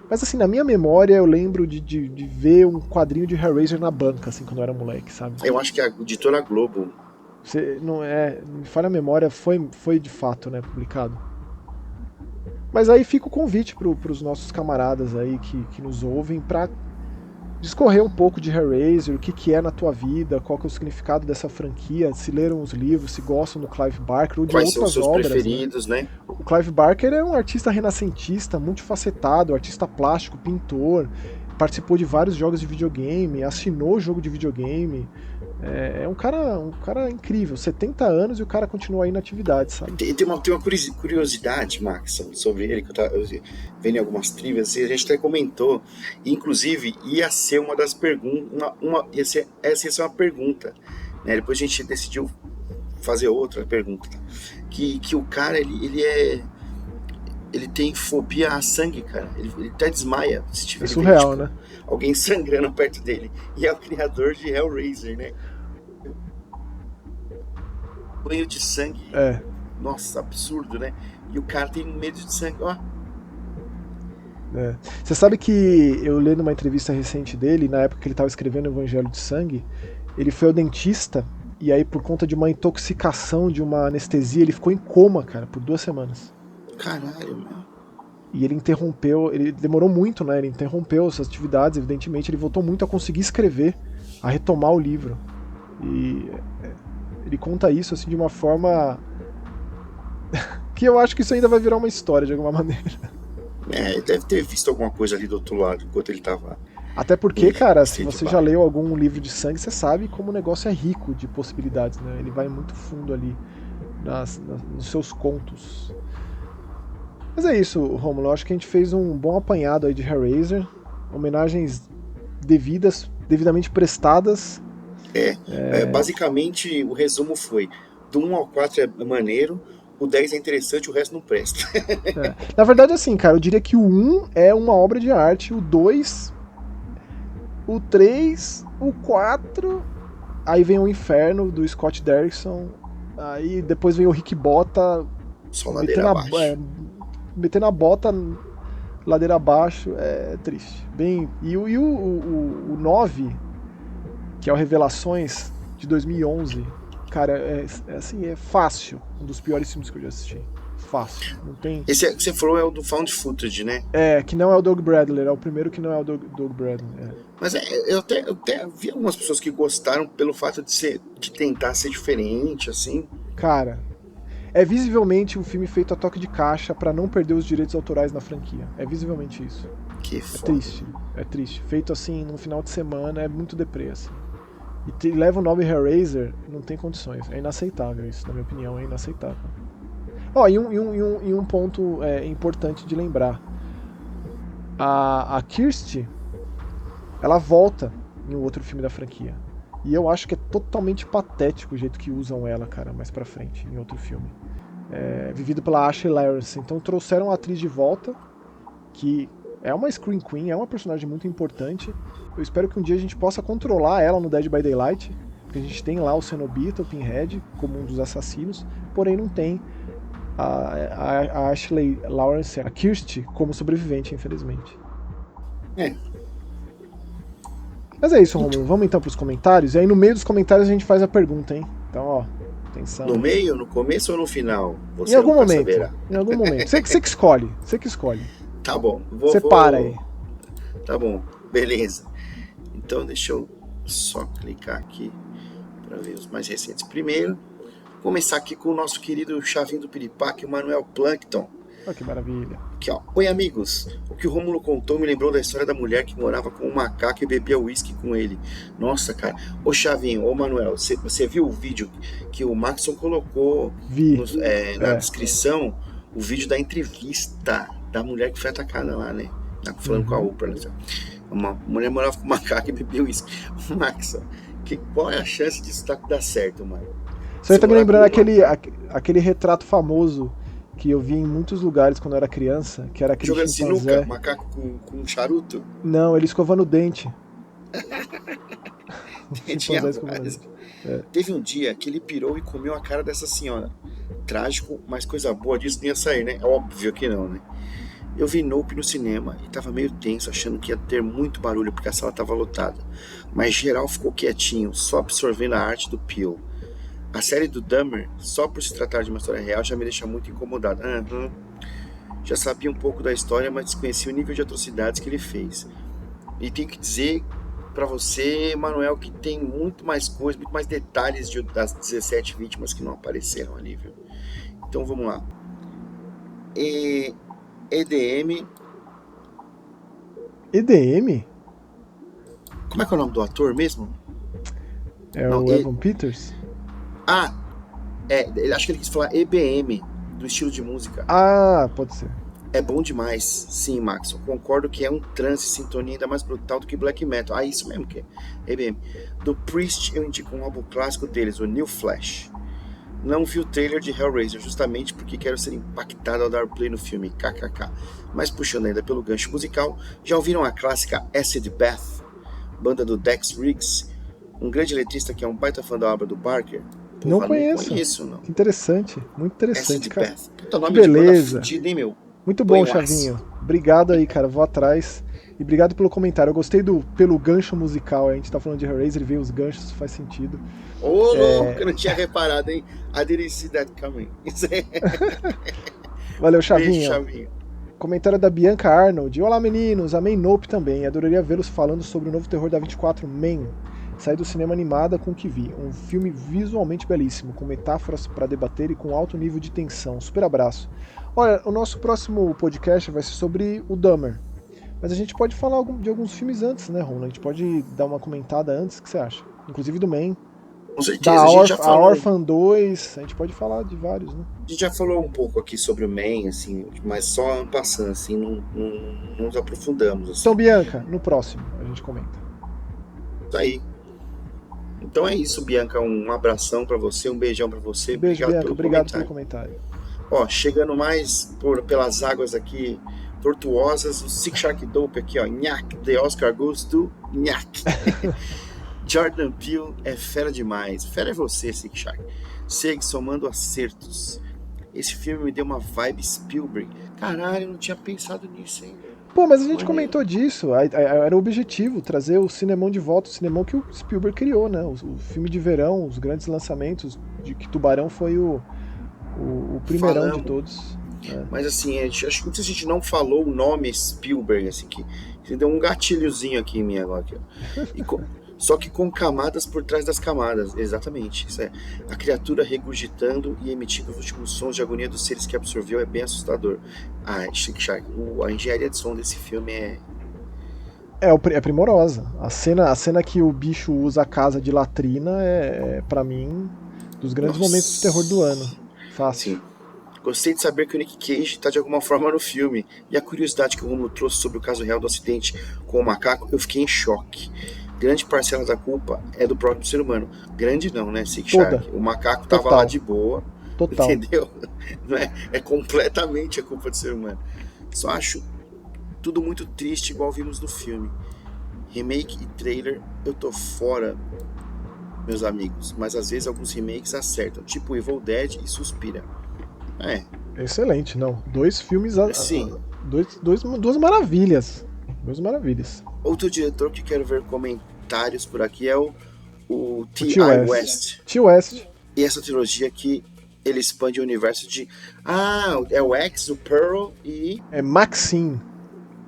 Mas assim, na minha memória, eu lembro de ver um quadrinho de Hellraiser na banca, assim, quando eu era moleque, sabe? Eu acho que a editora Globo. Me falha a memória, foi de fato, né, publicado. Mas aí fica o convite pros nossos camaradas aí que nos ouvem pra discorrer um pouco de Hellraiser, o que é na tua vida, qual que é o significado dessa franquia, se leram os livros, se gostam do Clive Barker ou de outras obras. Quais são os seus obras, preferidos, né? O Clive Barker é um artista renascentista, multifacetado, artista plástico, pintor, participou de vários jogos de videogame, assinou jogo de videogame, É um cara incrível, 70 anos e o cara continua aí na atividade, sabe? Tem uma curiosidade, Max, sobre ele, que eu vendo em algumas trivias, e a gente até comentou, inclusive ia ser uma das perguntas, essa ia ser uma pergunta, né? Depois a gente decidiu fazer outra pergunta, que o cara, ele tem fobia a sangue, cara, ele até desmaia se tiver surreal, né? alguém sangrando perto dele, e é o criador de Hellraiser, né? Banho de sangue, nossa, absurdo, né? E o cara tem medo de sangue, ó. Você sabe que eu li numa entrevista recente dele, na época que ele estava escrevendo o Evangelho de Sangue, ele foi ao dentista e aí por conta de uma intoxicação, de uma anestesia, ele ficou em coma, cara, por 2 semanas. Caralho, meu. E ele demorou muito, né? Ele interrompeu suas atividades, evidentemente, ele voltou muito a conseguir escrever, a retomar o livro. E ele conta isso assim de uma forma que eu acho que isso ainda vai virar uma história de alguma maneira. Deve ter visto alguma coisa ali do outro lado enquanto ele tava. Até porque, cara, se você já leu algum livro de sangue, você sabe como o negócio é rico de possibilidades, né? Ele vai muito fundo ali nos seus contos. Mas é isso, Romulo. Eu acho que a gente fez um bom apanhado aí de Hellraiser. Homenagens devidamente prestadas. Basicamente, o resumo foi: do 1 ao 4 é maneiro, o 10 é interessante, o resto não presta. Na verdade, assim, cara, eu diria que o 1 é uma obra de arte, o 2, o 3, o 4, aí vem o Inferno do Scott Derrickson, aí depois vem o Rick Botta só ladeira abaixo. Metendo a bota ladeira abaixo, é triste. E o 9, que é o Revelações de 2011, cara, é fácil, um dos piores filmes que eu já assisti. Fácil, não tem... Esse que você falou é o do Found Footage, né? Que não é o Doug Bradley, é o primeiro que não é o Doug Bradley. Mas eu até vi algumas pessoas que gostaram pelo fato de tentar ser diferente, assim. Cara, é visivelmente um filme feito a toque de caixa pra não perder os direitos autorais na franquia. É visivelmente isso. Que foda. É triste. Feito assim, num final de semana, é muito deprê, assim. E leva o nome Hellraiser, não tem condições. É inaceitável isso, na minha opinião, é inaceitável. E um ponto importante de lembrar. A Kirsty, ela volta em um outro filme da franquia. E eu acho que é totalmente patético o jeito que usam ela, cara, mais pra frente, em outro filme. Vivido pela Ashley Lawrence. Então trouxeram a atriz de volta, que é uma Scream Queen, é uma personagem muito importante. Eu espero que um dia a gente possa controlar ela no Dead by Daylight, porque a gente tem lá o Cenobita, o Pinhead, como um dos assassinos, porém não tem a Ashley Lawrence, a Kirsty, como sobrevivente, infelizmente. Mas é isso, Romulo. Vamos então pros comentários? E aí no meio dos comentários a gente faz a pergunta, hein? Então, ó, atenção. No meio, no começo ou no final? Em algum momento. Em algum momento. Você que escolhe. Você que escolhe. Tá bom. Você para aí. Tá bom. Beleza. Então deixa eu só clicar aqui para ver os mais recentes. Primeiro, começar aqui com o nosso querido chavinho do Piripaque, o Manuel Plankton. Que maravilha. Aqui, ó. Oi, amigos. O que o Rômulo contou me lembrou da história da mulher que morava com um macaco e bebia uísque com ele. Nossa, cara. Ô, Chavinho, ô, Manuel, você viu o vídeo que o Maxon colocou na descrição? O vídeo da entrevista da mulher que foi atacada lá, né? Falando com a Oprah, né? Uma mulher morava com um macaco e bebia uísque. Maxon, qual é a chance disso dar certo, mano? Você tá me lembrando aquele retrato famoso que eu vi em muitos lugares quando eu era criança, que era aquele jogando sinuca, macaco com um charuto? Não, ele escovando o dente. Teve um dia que ele pirou e comeu a cara dessa senhora. Trágico, mas coisa boa disso não ia sair, né? É óbvio que não, né? Eu vi Nope no cinema e tava meio tenso, achando que ia ter muito barulho porque a sala tava lotada. Mas geral ficou quietinho, só absorvendo a arte do Peele. A série do Dahmer, só por se tratar de uma história real, já me deixa muito incomodado. Já sabia um pouco da história, mas desconhecia o nível de atrocidades que ele fez. E tenho que dizer pra você, Manuel, que tem muito mais coisa, muito mais detalhes das 17 vítimas que não apareceram ali, viu? Então vamos lá. EDM. EDM? Como é que é o nome do ator mesmo? É não, o Evan Peters? Ele acho que ele quis falar EBM, do estilo de música. Ah, pode ser. É bom demais, sim, Max. Eu concordo que é um trance, sintonia ainda mais brutal do que black metal. Isso mesmo que é EBM. Do Priest eu indico um álbum clássico deles, o New Flash. Não vi o trailer de Hellraiser, justamente porque quero ser impactado ao dar play no filme, kkk. Mas puxando ainda pelo gancho musical, já ouviram a clássica Acid Bath, banda do Dex Riggs, um grande letrista que é um baita fã da obra do Barker? Porra, não conheço, não. Que interessante, muito interessante, cara. Bath. Puta, nome que beleza. De fudido, hein, meu? Muito bom, Chavinho. Obrigado aí, cara. Vou atrás. E obrigado pelo comentário. Eu gostei pelo gancho musical. A gente tá falando de Hellraiser e ver os ganchos, faz sentido. Ô, louco, eu não tinha reparado, hein? I didn't see that coming. Valeu, Chavinho. Beijo, Chavinho. Comentário da Bianca Arnold. Olá, meninos. Amei Nope também. Adoraria vê-los falando sobre o novo terror da 24, Man. Saí do cinema animada com o que vi. Um filme visualmente belíssimo, com metáforas para debater e com alto nível de tensão. Super abraço. Olha, o nosso próximo podcast vai ser sobre o Dahmer. Mas a gente pode falar de alguns filmes antes, né, Ron? A gente pode dar uma comentada antes, o que você acha? Inclusive do Man. Com certeza, a gente já falou. A Orphan 2, a gente pode falar de vários, né? A gente já falou um pouco aqui sobre o Man, assim, mas só passando, assim, não nos aprofundamos. Assim. Então, Bianca, no próximo a gente comenta. Isso aí. Então é isso, Bianca. Um abração pra você, um beijão pra você. Beijo, Bianca. Obrigado pelo comentário. Ó, chegando mais pelas águas aqui tortuosas, o Sick Shark Dope aqui, ó. Nhack, The Oscar Goes to Nhack. Jordan Peele é fera demais. Fera é você, Sick Shark. Segue somando acertos. Esse filme me deu uma vibe Spielberg. Caralho, eu não tinha pensado nisso, hein? Pô, mas a gente comentou disso. Era o objetivo, trazer o cinemão de volta, o cinemão que o Spielberg criou, né? O filme de verão, os grandes lançamentos, de que Tubarão foi o primeirão de todos. Mas assim, acho que não sei se a gente não falou o nome Spielberg, assim, que deu um gatilhozinho aqui em mim agora. Aqui, ó. Só que com camadas por trás das camadas, exatamente. Isso é. A criatura regurgitando e emitindo os últimos sons de agonia dos seres que absorveu é bem assustador. A engenharia de som desse filme é primorosa. A cena que o bicho usa a casa de latrina pra mim, dos grandes momentos de terror do ano. Fácil. Sim. Gostei de saber que o Nick Cage está de alguma forma no filme. E a curiosidade que o Romulo trouxe sobre o caso real do acidente com o macaco, eu fiquei em choque. Grande parcela da culpa é do próprio ser humano. Grande não, né, Sick Shark? O macaco tava lá de boa. Total. Entendeu? Não é completamente a culpa do ser humano. Só acho tudo muito triste, igual vimos no filme. Remake e trailer, eu tô fora, meus amigos. Mas às vezes alguns remakes acertam, tipo Evil Dead e Suspira. Excelente, não. 2 filmes. Sim. Duas maravilhas. 2 maravilhas. Outro diretor que quero ver comentários por aqui é o T.I. West. T. West. E essa trilogia que ele expande o universo de... é o X, o Pearl e... É Maxim.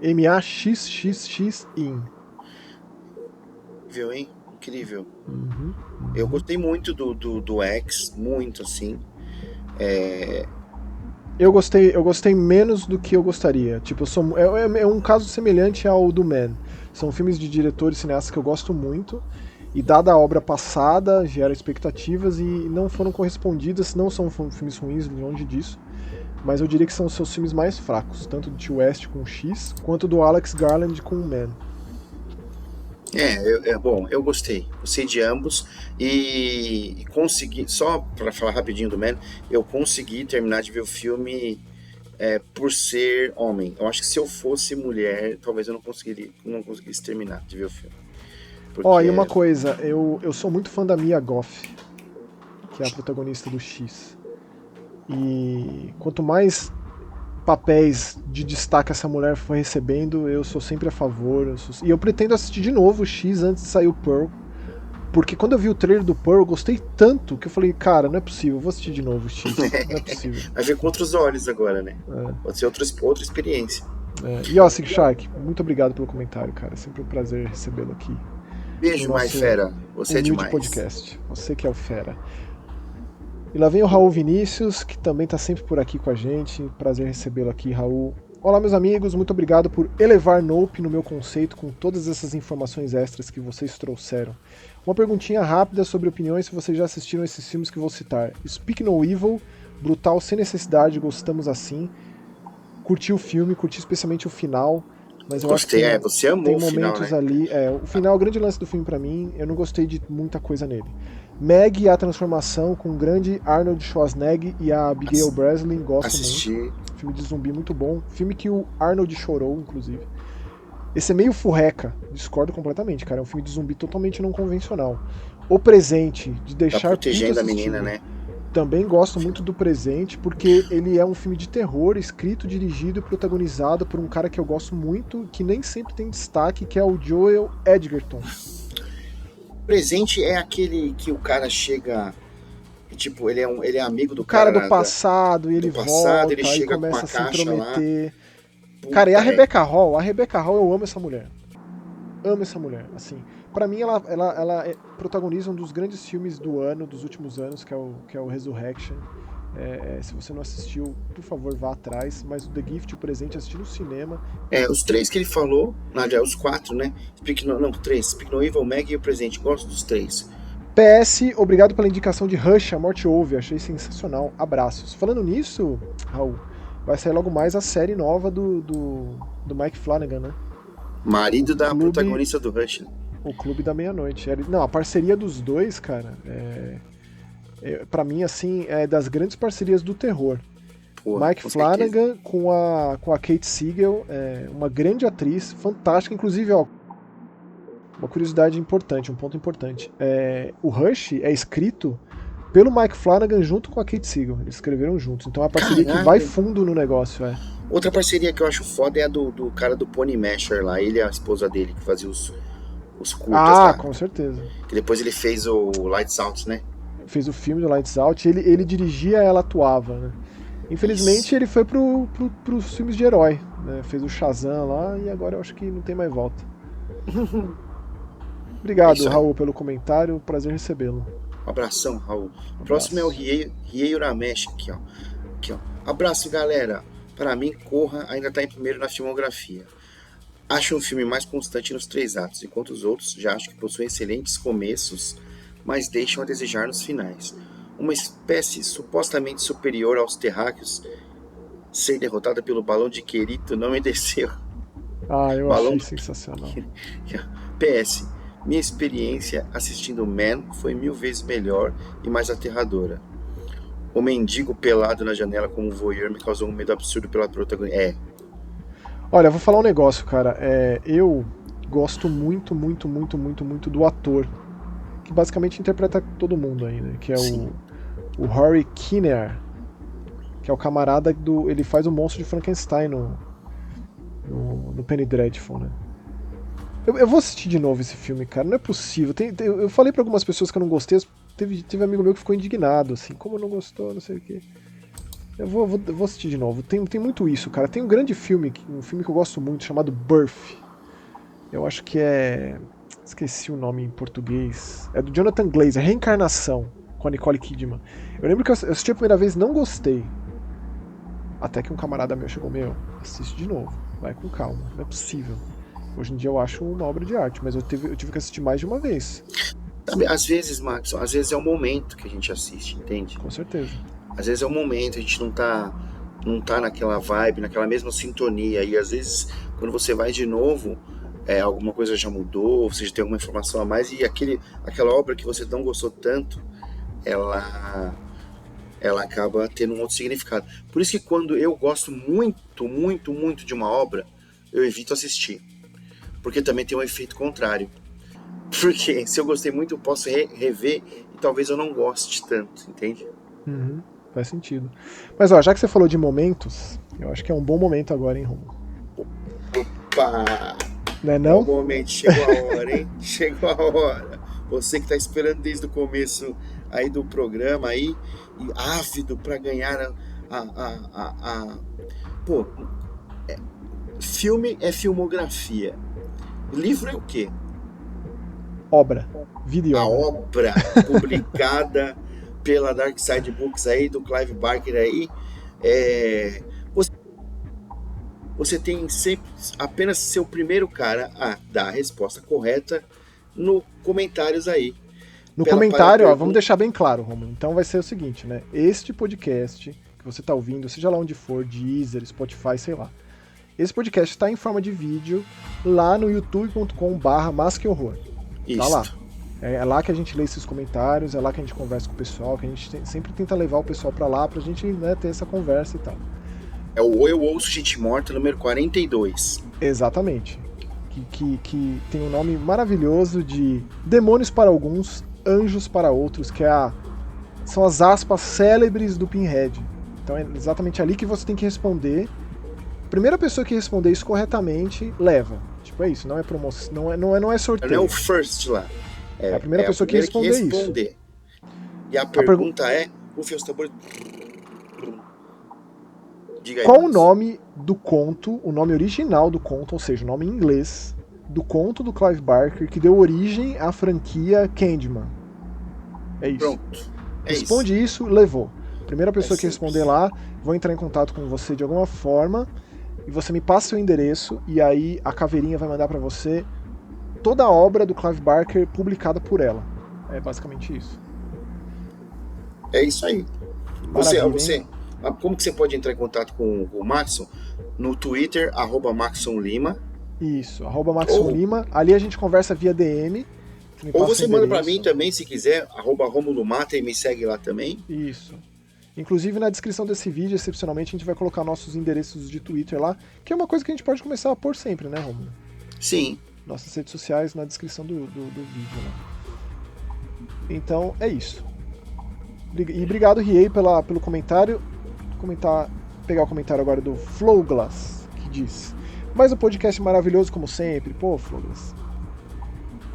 M-A-X-X-X-In. Viu, hein? Incrível. Eu gostei muito do X, muito, assim. Eu gostei menos do que eu gostaria. Tipo, é um caso semelhante ao do Man. São filmes de diretores cineastas que eu gosto muito. E dada a obra passada, gera expectativas e não foram correspondidas. Não são filmes ruins, longe disso. Mas eu diria que são os seus filmes mais fracos. Tanto do T. West com o X, quanto do Alex Garland com o Man. Bom, eu gostei de ambos e consegui, só para falar rapidinho do Man, eu consegui terminar de ver o filme por ser homem. Eu acho que se eu fosse mulher, talvez eu não conseguisse terminar de ver o filme. E uma coisa, eu sou muito fã da Mia Goth, que é a protagonista do X. E quanto mais papéis de destaque essa mulher foi recebendo, eu sou sempre a favor. E eu pretendo assistir de novo o X antes de sair o Pearl. Porque quando eu vi o trailer do Pearl, eu gostei tanto que eu falei, cara, não é possível, eu vou assistir de novo o X. Não é possível. Vai ver com outros olhos agora, né? Pode ser outra experiência. E Sick Shark, muito obrigado pelo comentário, cara. É sempre um prazer recebê-lo aqui. Beijo, mais fera. Você é demais. Podcast. Você que é o fera. E lá vem o Raul Vinícius, que também tá sempre por aqui com a gente. Prazer recebê-lo aqui, Raul. Olá, meus amigos, muito obrigado por elevar Nope no meu conceito com todas essas informações extras que vocês trouxeram. Uma perguntinha rápida sobre opiniões se vocês já assistiram esses filmes que vou citar. Speak No Evil, brutal, sem necessidade, gostamos assim. Curti o filme, curti especialmente o final, mas eu Gostei, acho que você amou tem o final, momentos né? ali... o final, o grande lance do filme pra mim, eu não gostei de muita coisa nele. Meg e a transformação com o grande Arnold Schwarzenegger e a Abigail Breslin, gosto muito. Filme de zumbi muito bom. Filme que o Arnold chorou, inclusive. Esse é meio furreca, discordo completamente, cara. É um filme de zumbi totalmente não convencional. O Presente, de deixar tá protegendo tudo a menina, né? Também gosto muito do Presente, porque ele é um filme de terror, escrito, dirigido e protagonizado por um cara que eu gosto muito, que nem sempre tem destaque, que é o Joel Edgerton. Presente é aquele que o cara chega... Tipo, ele é amigo do cara do passado, e ele volta, ele chega e começa com a se intrometer. Lá. Cara, e a Rebecca Hall, eu amo essa mulher. Amo essa mulher, assim. Pra mim, ela protagoniza um dos grandes filmes do ano, dos últimos anos, que é o Resurrection. Se você não assistiu, por favor, vá atrás. Mas o The Gift, o Presente, assisti no cinema. Os 3 que ele falou, os 4, né? Três. Speak No Evil, Meg e o Presente. Gosto dos 3. PS, obrigado pela indicação de Rush, A Morte Ouve, achei sensacional. Abraços. Falando nisso, Raul, vai sair logo mais a série nova do Mike Flanagan, né? Marido da protagonista do Rush. O Clube da Meia-Noite. Não, a parceria dos dois, cara, pra mim, assim, é das grandes parcerias do terror. Mike Flanagan com a Kate Siegel, uma grande atriz, fantástica, inclusive, ó, uma curiosidade importante, um ponto importante. O Rush é escrito pelo Mike Flanagan junto com a Kate Siegel. Eles escreveram juntos. Então é uma parceria que vai fundo no negócio. Outra parceria que eu acho foda é a do cara do Pony Masher lá. Ele e a esposa dele, que fazia os curtas lá. Com certeza. Que depois ele fez o Lights Out, né? Fez o filme do Lights Out. Ele dirigia, ela atuava, né? Infelizmente ele foi pros filmes de herói, né? Fez o Shazam lá e agora eu acho que não tem mais volta. Obrigado, Raul, pelo comentário. Prazer recebê-lo. Um abração, Raul. O próximo é o Riei Uramesh aqui, ó. Abraço, galera. Para mim, Corra ainda tá em primeiro na filmografia. Acho um filme mais constante nos 3 atos, enquanto os outros já acho que possuem excelentes começos, mas deixam a desejar nos finais. Uma espécie supostamente superior aos terráqueos ser derrotada pelo balão de Querito não me desceu. Eu achei sensacional. PS. Minha experiência assistindo Man foi 1000 vezes melhor e mais aterradora. O mendigo pelado na janela como voyeur me causou um medo absurdo pela protagonista. Olha, vou falar um negócio, cara. Eu gosto muito, muito, muito, muito, muito do ator, que basicamente interpreta todo mundo aí, né? Que é o Rory Kinnear, que é o camarada ele faz o monstro de Frankenstein no Penny Dreadful, né? Eu vou assistir de novo esse filme, cara. Não é possível. Eu falei pra algumas pessoas que eu não gostei. Teve amigo meu que ficou indignado, assim. Como não gostou, não sei o quê. Eu vou assistir de novo. Tem muito isso, cara. Tem um grande filme, um filme que eu gosto muito, chamado Birth. Eu acho que esqueci o nome em português. É do Jonathan Glazer, Reencarnação, com a Nicole Kidman. Eu lembro que eu assisti a primeira vez, não gostei. Até que um camarada meu chegou, assiste de novo. Vai com calma, não é possível. Hoje em dia eu acho uma obra de arte, mas eu tive que assistir mais de uma vez. Às vezes, Max, é o momento que a gente assiste, entende? Com certeza. Às vezes é o momento, a gente não tá naquela vibe, naquela mesma sintonia. E às vezes, quando você vai de novo, alguma coisa já mudou, você já tem alguma informação a mais, e aquela obra que você não gostou tanto, ela acaba tendo um outro significado. Por isso que quando eu gosto muito, muito, muito de uma obra, eu evito assistir. Porque também tem um efeito contrário. Porque se eu gostei muito, eu posso rever e talvez eu não goste tanto, entende? Uhum, faz sentido. Mas ó, já que você falou de momentos, eu acho que é um bom momento agora, hein, Romulo? Opa! Não é não? Bom momento, chegou a hora, hein? Chegou a hora. Você que tá esperando desde o começo aí do programa aí, e ávido para ganhar Pô, filme é filmografia. Livro é o quê? Obra. Vida a obra publicada pela Dark Side Books aí, do Clive Barker aí. você tem sempre apenas ser o primeiro cara a dar a resposta correta no comentários aí. No comentário, ó, vamos deixar bem claro, Romulo. Então vai ser o seguinte, né? Este podcast que você tá ouvindo, seja lá onde for, Deezer, Spotify, sei lá. Esse podcast está em forma de vídeo lá no youtube.com/masquehorror. Tá lá. É lá que a gente lê esses comentários, é lá que a gente conversa com o pessoal, que a gente sempre tenta levar o pessoal pra lá pra gente, né, ter essa conversa e tal. É o Eu Ouço Gente Morta, número 42. Exatamente. Que tem um nome maravilhoso de Demônios para alguns, Anjos para outros, que são as aspas célebres do Pinhead. Então é exatamente ali que você tem que responder. A primeira pessoa que responder isso corretamente, leva. Tipo, é isso, não é promoção, não é sorteio. Não é o first lá. É a primeira pessoa que responder isso. E a pergunta é, rufem os tambores. Diga aí. Qual o nome do conto, o nome original do conto, ou seja, o nome em inglês, do conto do Clive Barker que deu origem à franquia Candyman? É isso. Pronto. Responde isso, levou. Primeira pessoa que responder lá, vou entrar em contato com você de alguma forma e você me passa seu endereço e aí a Caveirinha vai mandar pra você toda a obra do Clive Barker publicada por ela. É basicamente isso. É isso aí. Como que você pode entrar em contato com o Maxon? No Twitter, @MaxonLima. Isso, @MaxonLima. Ali a gente conversa via DM. Ou você manda pra mim também, se quiser, @Romulomata e me segue lá também. Isso. Inclusive na descrição desse vídeo, excepcionalmente, a gente vai colocar nossos endereços de Twitter lá, que é uma coisa que a gente pode começar a pôr sempre, né, Romulo? Sim. Nossas redes sociais na descrição do vídeo, né? Então, é isso. E obrigado, Riei, pelo comentário. Pegar o comentário agora do Flowglass, que diz: mais um podcast maravilhoso como sempre. Pô, Flowglass.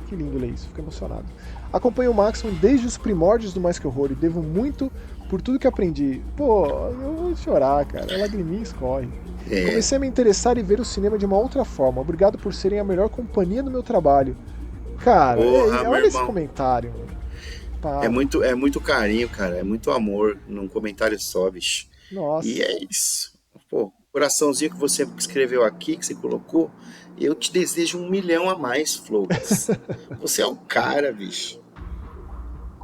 Que lindo ler isso, fico emocionado. Acompanho o Maximum desde os primórdios do Mais Que Horror e devo muito por tudo que aprendi. Pô, eu vou chorar, cara. A lagriminha escorre. Comecei a me interessar e ver o cinema de uma outra forma. Obrigado por serem a melhor companhia do meu trabalho. Cara, olha esse comentário. Tá. É muito carinho, cara. É muito amor num comentário só, bicho. Nossa. E é isso. Pô, coraçãozinho que você escreveu aqui, que você colocou, eu te desejo 1 milhão a mais, Flores. Você é o cara, bicho.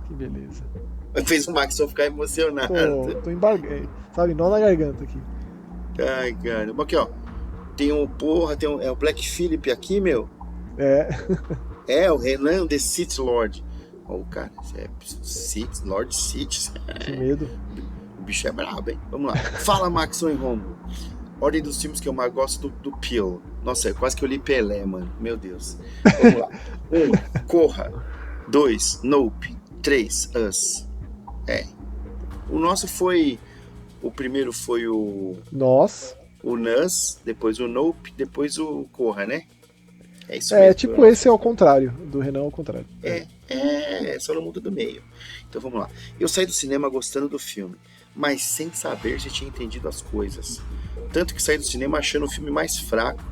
Que beleza. Fez o Max ficar emocionado. Tô embargando, sabe, nó na garganta aqui. Ai, cara. Aqui, ó. Tem o Black Phillip aqui, meu. É, o Renan, The Sith Lord. Ó, cara, é Lord Sith. Que medo. O bicho é brabo, hein? Vamos lá. Fala, Maxon e Romulo. Ordem dos filmes que eu mais gosto do Peel. Nossa, quase que eu li Pelé, mano. Meu Deus. Vamos lá. 1. Corra. 2. Nope. 3. Us. O nosso foi... O primeiro foi o... Nossa. O Us, depois o Nope, depois o Corra, né? É isso mesmo. Tipo, esse é ao contrário. Do Renan ao contrário. Só no mundo do meio. Então vamos lá. Eu saí do cinema gostando do filme, mas sem saber se tinha entendido as coisas. Tanto que saí do cinema achando o filme mais fraco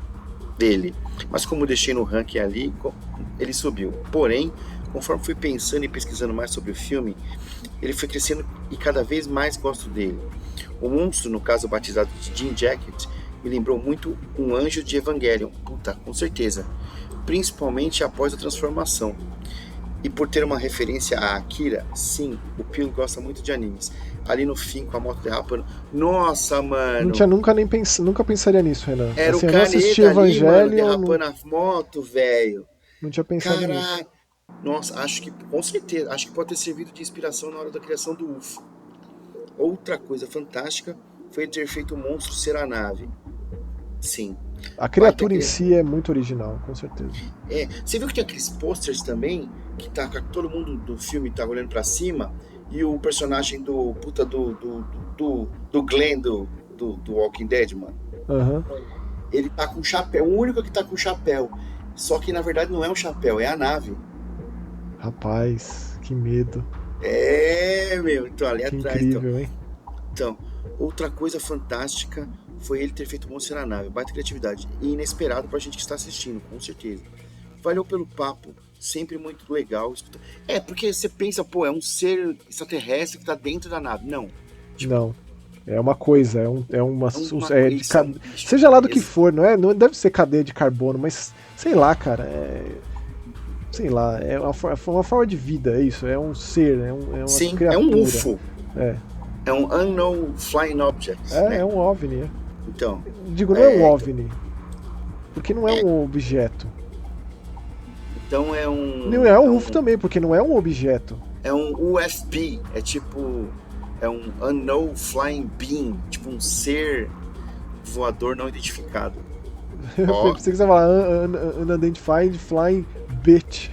dele. Mas como deixei no ranking ali, ele subiu. Porém, conforme fui pensando e pesquisando mais sobre o filme, ele foi crescendo e cada vez mais gosto dele. O monstro, no caso batizado de Jean Jacket, me lembrou muito um anjo de Evangelion. Puta, com certeza. Principalmente após a transformação. E por ter uma referência a Akira, sim, o Pio gosta muito de animes. Ali no fim, com a moto derrapando. Nossa, mano. Nunca pensaria nisso, Renan. Era assim, o Caneta ali, mano, derrapando a moto, velho. Não tinha pensado nisso. Nossa, acho que, com certeza, acho que pode ter servido de inspiração na hora da criação do UFO. Outra coisa fantástica foi ter feito o monstro ser a nave. Sim. A criatura em si é muito original, com certeza. Você viu que tem aqueles posters também, que tá todo mundo do filme tá olhando pra cima, e o personagem do Glenn do Walking Dead, mano. Uhum. Ele tá com chapéu, o único que tá com chapéu. Só que na verdade não é um chapéu, é a nave. Rapaz, que medo. Meu, então ali que atrás. Incrível, hein? Então, outra coisa fantástica foi ele ter feito o monstro na nave. Baita criatividade. E inesperado pra gente que está assistindo, com certeza. Valeu pelo papo, sempre muito legal. Porque você pensa, é um ser extraterrestre que tá dentro da nave. Não. Não. É uma coisa, bicho. Seja lá do que for, não deve ser cadeia de carbono, mas sei lá, cara, sei lá, é uma forma de vida, é isso, é um ser, é uma Sim, criatura. é um UFO. É. É um Unknown Flying Object. Né? É um OVNI. Então. Digo, não é um OVNI. Porque não é um objeto. Então é um. Não é um UFO também, porque não é um objeto. É um UFB. É tipo. É um Unknown Flying Being. Tipo um ser voador não identificado. Eu pensei que você ia falar Unidentified Flying Bitch.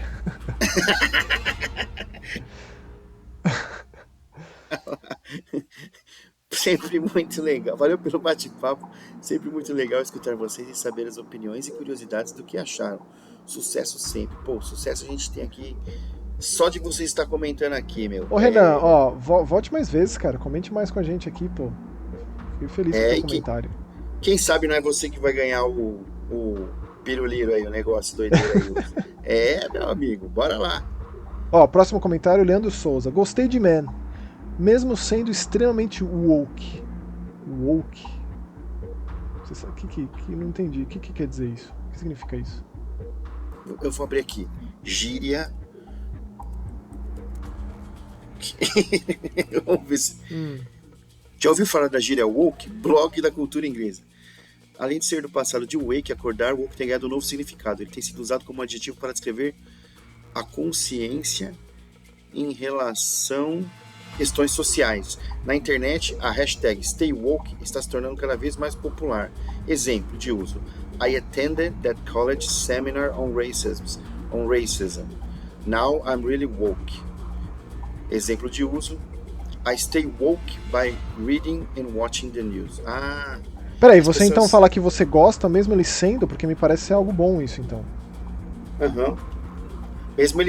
Sempre muito legal. Valeu pelo bate-papo. Sempre muito legal escutar vocês e saber as opiniões e curiosidades do que acharam. Sucesso sempre. Pô, sucesso a gente tem aqui só de você estar comentando aqui, meu. Ô Renan, volte mais vezes, cara. Comente mais com a gente aqui, pô. Fiquei feliz com o teu comentário. Quem sabe não é você que vai ganhar o piruliro aí, o negócio doideiro aí. Meu amigo, bora lá. Próximo comentário, Leandro Souza. Gostei de Man. Mesmo sendo extremamente woke. Woke? Você sabe que não entendi. O que quer dizer isso? O que significa isso? Eu vou abrir aqui. Gíria. Vamos ver se... Já ouviu falar da gíria woke? Blog da cultura inglesa. Além de ser do passado de wake, acordar, woke tem ganhado um novo significado. Ele tem sido usado como adjetivo para descrever a consciência em relação a questões sociais. Na internet, a hashtag StayWoke está se tornando cada vez mais popular. Exemplo de uso. I attended that college seminar on racism. Now I'm really woke. Exemplo de uso. I stay woke by reading and watching the news. Peraí, você então fala que você gosta mesmo ele sendo, porque me parece ser algo bom isso, então. Mesmo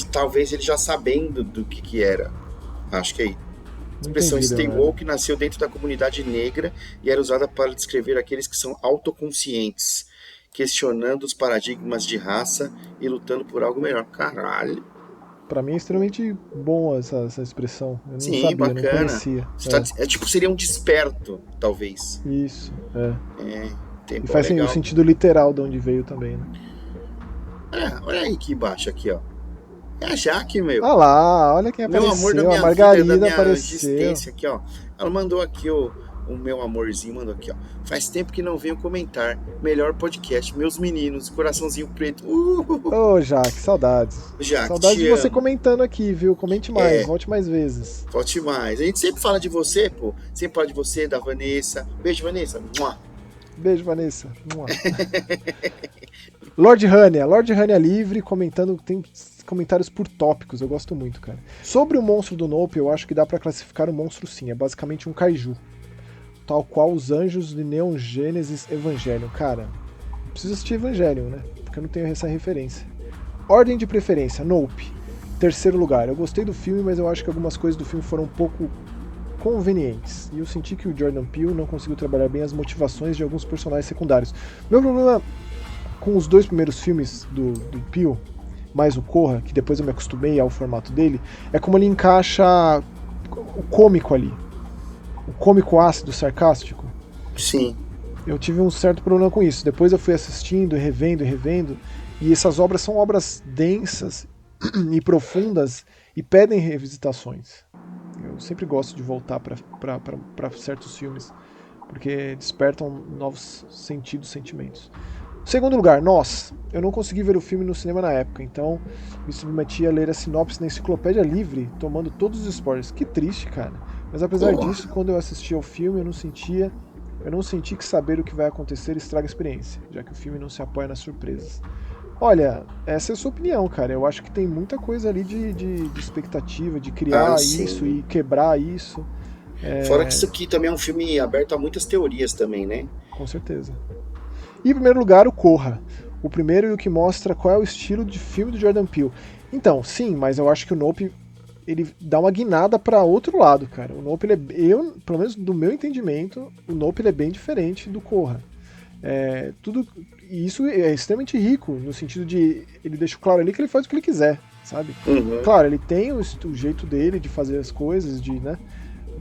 talvez ele já sabendo do que era. Acho que é aí. A expressão stay woke nasceu dentro da comunidade negra e era usada para descrever aqueles que são autoconscientes, questionando os paradigmas de raça e lutando por algo melhor. Caralho. Pra mim é extremamente bom essa expressão. Eu não sabia, bacana. Não conhecia. Seria um desperto, talvez. Isso, E faz o sentido literal de onde veio também, né? Olha aí que embaixo, aqui, ó. É a Jaque, meu. Olha lá, olha quem apareceu. Meu amor da minha a Margarida vida, da minha apareceu. existência aqui, ó. Ela mandou aqui o meu amorzinho, mandou aqui, ó. Faz tempo que não venho comentar. Melhor podcast, meus meninos, coraçãozinho preto. Ô, Jaque, saudades. Jaque, saudades de você comentando aqui, viu? Comente mais, volte mais vezes. Volte mais. A gente sempre fala de você, pô. Sempre fala de você, da Vanessa. Beijo, Vanessa. Beijo, Vanessa. Lord Hania livre, comentando, tem comentários por tópicos, eu gosto muito, cara. Sobre o monstro do Nope, eu acho que dá pra classificar o monstro sim, é basicamente um kaiju. Tal qual os anjos de Neon Genesis Evangelion. Cara, preciso assistir Evangelion, né? Porque eu não tenho essa referência. Ordem de preferência, Nope. Terceiro lugar, eu gostei do filme, mas eu acho que algumas coisas do filme foram um pouco convenientes. E eu senti que o Jordan Peele não conseguiu trabalhar bem as motivações de alguns personagens secundários. Meu problema com os dois primeiros filmes do Peele, mais o Corra, que depois eu me acostumei ao formato dele, é como ele encaixa o cômico ali. O cômico ácido, sarcástico. Sim. Eu tive um certo problema com isso. Depois eu fui assistindo, revendo, e essas obras são obras densas e profundas e pedem revisitações. Eu sempre gosto de voltar para certos filmes, porque despertam novos sentidos, sentimentos. Segundo lugar, Nós. Eu não consegui ver o filme no cinema na época, então me submeti a ler a sinopse na Enciclopédia Livre, tomando todos os spoilers. Que triste, cara. Mas apesar disso, quando eu assisti ao filme, eu não senti que saber o que vai acontecer estraga a experiência, já que o filme não se apoia nas surpresas. Olha, essa é a sua opinião, cara. Eu acho que tem muita coisa ali de expectativa, de criar isso e quebrar isso. Fora que isso aqui também é um filme aberto a muitas teorias também, né? Com certeza. E em primeiro lugar, o Corra. O primeiro e o que mostra qual é o estilo de filme do Jordan Peele. Então, sim, mas eu acho que o Nope, ele dá uma guinada para outro lado, cara. O Nope, pelo menos do meu entendimento, o Nope ele é bem diferente do Corra. E isso é extremamente rico, no sentido de ele deixa claro ali que ele faz o que ele quiser, sabe? Claro, ele tem o jeito dele de fazer as coisas, né?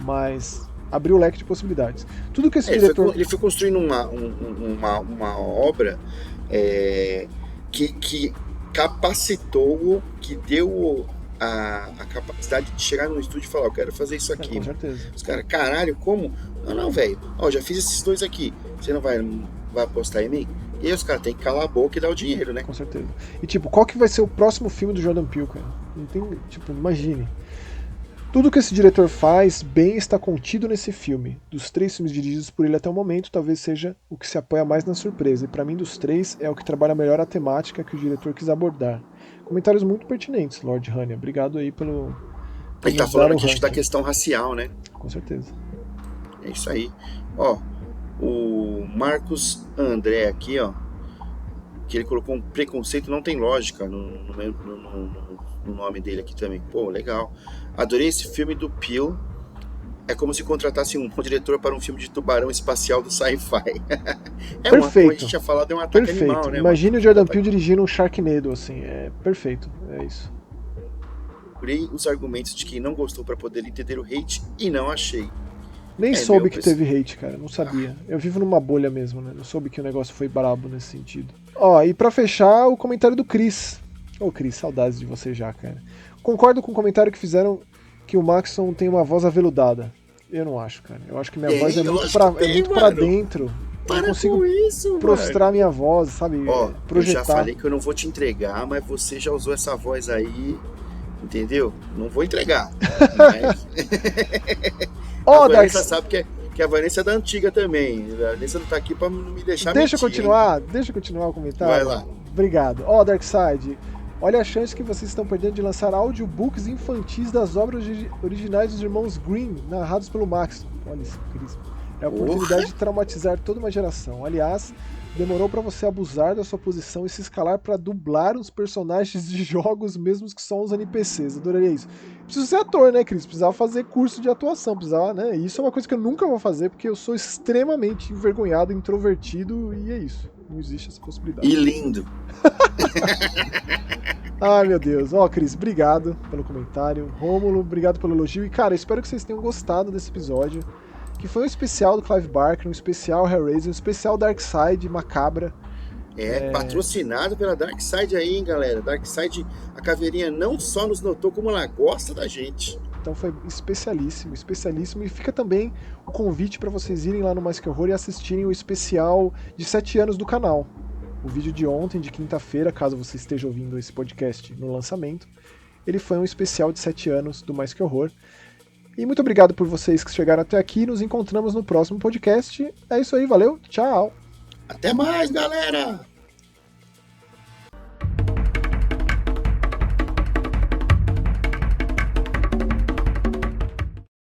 Mas abriu o leque de possibilidades. Tudo que esse diretor... Ele foi construindo uma obra que capacitou, que deu a capacidade de chegar no estúdio e falar, eu quero fazer isso aqui. Com certeza. Os caras, caralho, como? Não, velho, já fiz esses 2 aqui, você não vai apostar em mim? E aí os caras têm que calar a boca e dar o dinheiro, né? Com certeza. E tipo, qual que vai ser o próximo filme do Jordan Peele, cara? Não tem, tipo, imagine. Tudo que esse diretor faz bem está contido nesse filme. Dos 3 filmes dirigidos por ele até o momento, talvez seja o que se apoia mais na surpresa. E pra mim, dos 3, é o que trabalha melhor a temática que o diretor quis abordar. Comentários muito pertinentes, Lord Hania. Obrigado aí pelo... Ele tá falando aqui da questão racial, né? Com certeza. É isso aí. O Marcos André aqui, que ele colocou um preconceito, não tem lógica no nome dele aqui também. Pô, legal. Adorei esse filme do Peele. É como se contratasse um diretor para um filme de tubarão espacial do sci-fi. Perfeito. Como a gente tinha falado, é um ataque animal, né? Imagine o Jordan Peele dirigindo um Sharknado, assim. É perfeito. É isso. Procurei os argumentos de quem não gostou para poder entender o hate e não achei. Nem soube que teve hate, cara. Não sabia. Eu vivo numa bolha mesmo, né? Não soube que o negócio foi brabo nesse sentido. E pra fechar, o comentário do Chris. Chris, saudades de você já, cara. Concordo com o comentário que fizeram que o Maxson tem uma voz aveludada. Eu não acho, cara. Eu acho que minha voz é muito pra dentro. Eu não consigo prostrar minha voz, sabe? Projetar. Eu já falei que eu não vou te entregar, mas você já usou essa voz aí, entendeu? Não vou entregar. Mas... a Vanessa sabe que a Vanessa é da antiga também. A Vanessa não tá aqui pra me deixar mentir. Deixa eu continuar o comentário. Vai lá. Obrigado. Darkseid, olha a chance que vocês estão perdendo de lançar audiobooks infantis das obras originais dos irmãos Grimm, narrados pelo Maxson. Olha isso, Cris. É a oportunidade de traumatizar toda uma geração. Aliás, demorou pra você abusar da sua posição e se escalar pra dublar os personagens de jogos mesmos que são os NPCs. Adoraria isso. Preciso ser ator, né, Cris? Precisava fazer curso de atuação, precisava, né? E isso é uma coisa que eu nunca vou fazer, porque eu sou extremamente envergonhado, introvertido, e é isso. Não existe essa possibilidade. E lindo. Ai, meu Deus. Cris, obrigado pelo comentário. Rômulo, obrigado pelo elogio. E, cara, espero que vocês tenham gostado desse episódio, que foi um especial do Clive Barker, um especial Hellraiser, um especial Darkseid, Macabra. Patrocinado pela Darkseid aí, hein, galera. Darkseid, a caveirinha não só nos notou, como ela gosta da gente. Então foi especialíssimo. E fica também o convite para vocês irem lá no Mais Que Horror e assistirem o especial de 7 anos do canal. O vídeo de ontem, de quinta-feira, caso você esteja ouvindo esse podcast no lançamento, ele foi um especial de 7 anos do Mais Que Horror. E muito obrigado por vocês que chegaram até aqui. Nos encontramos no próximo podcast. É isso aí, valeu, tchau! Até mais, galera!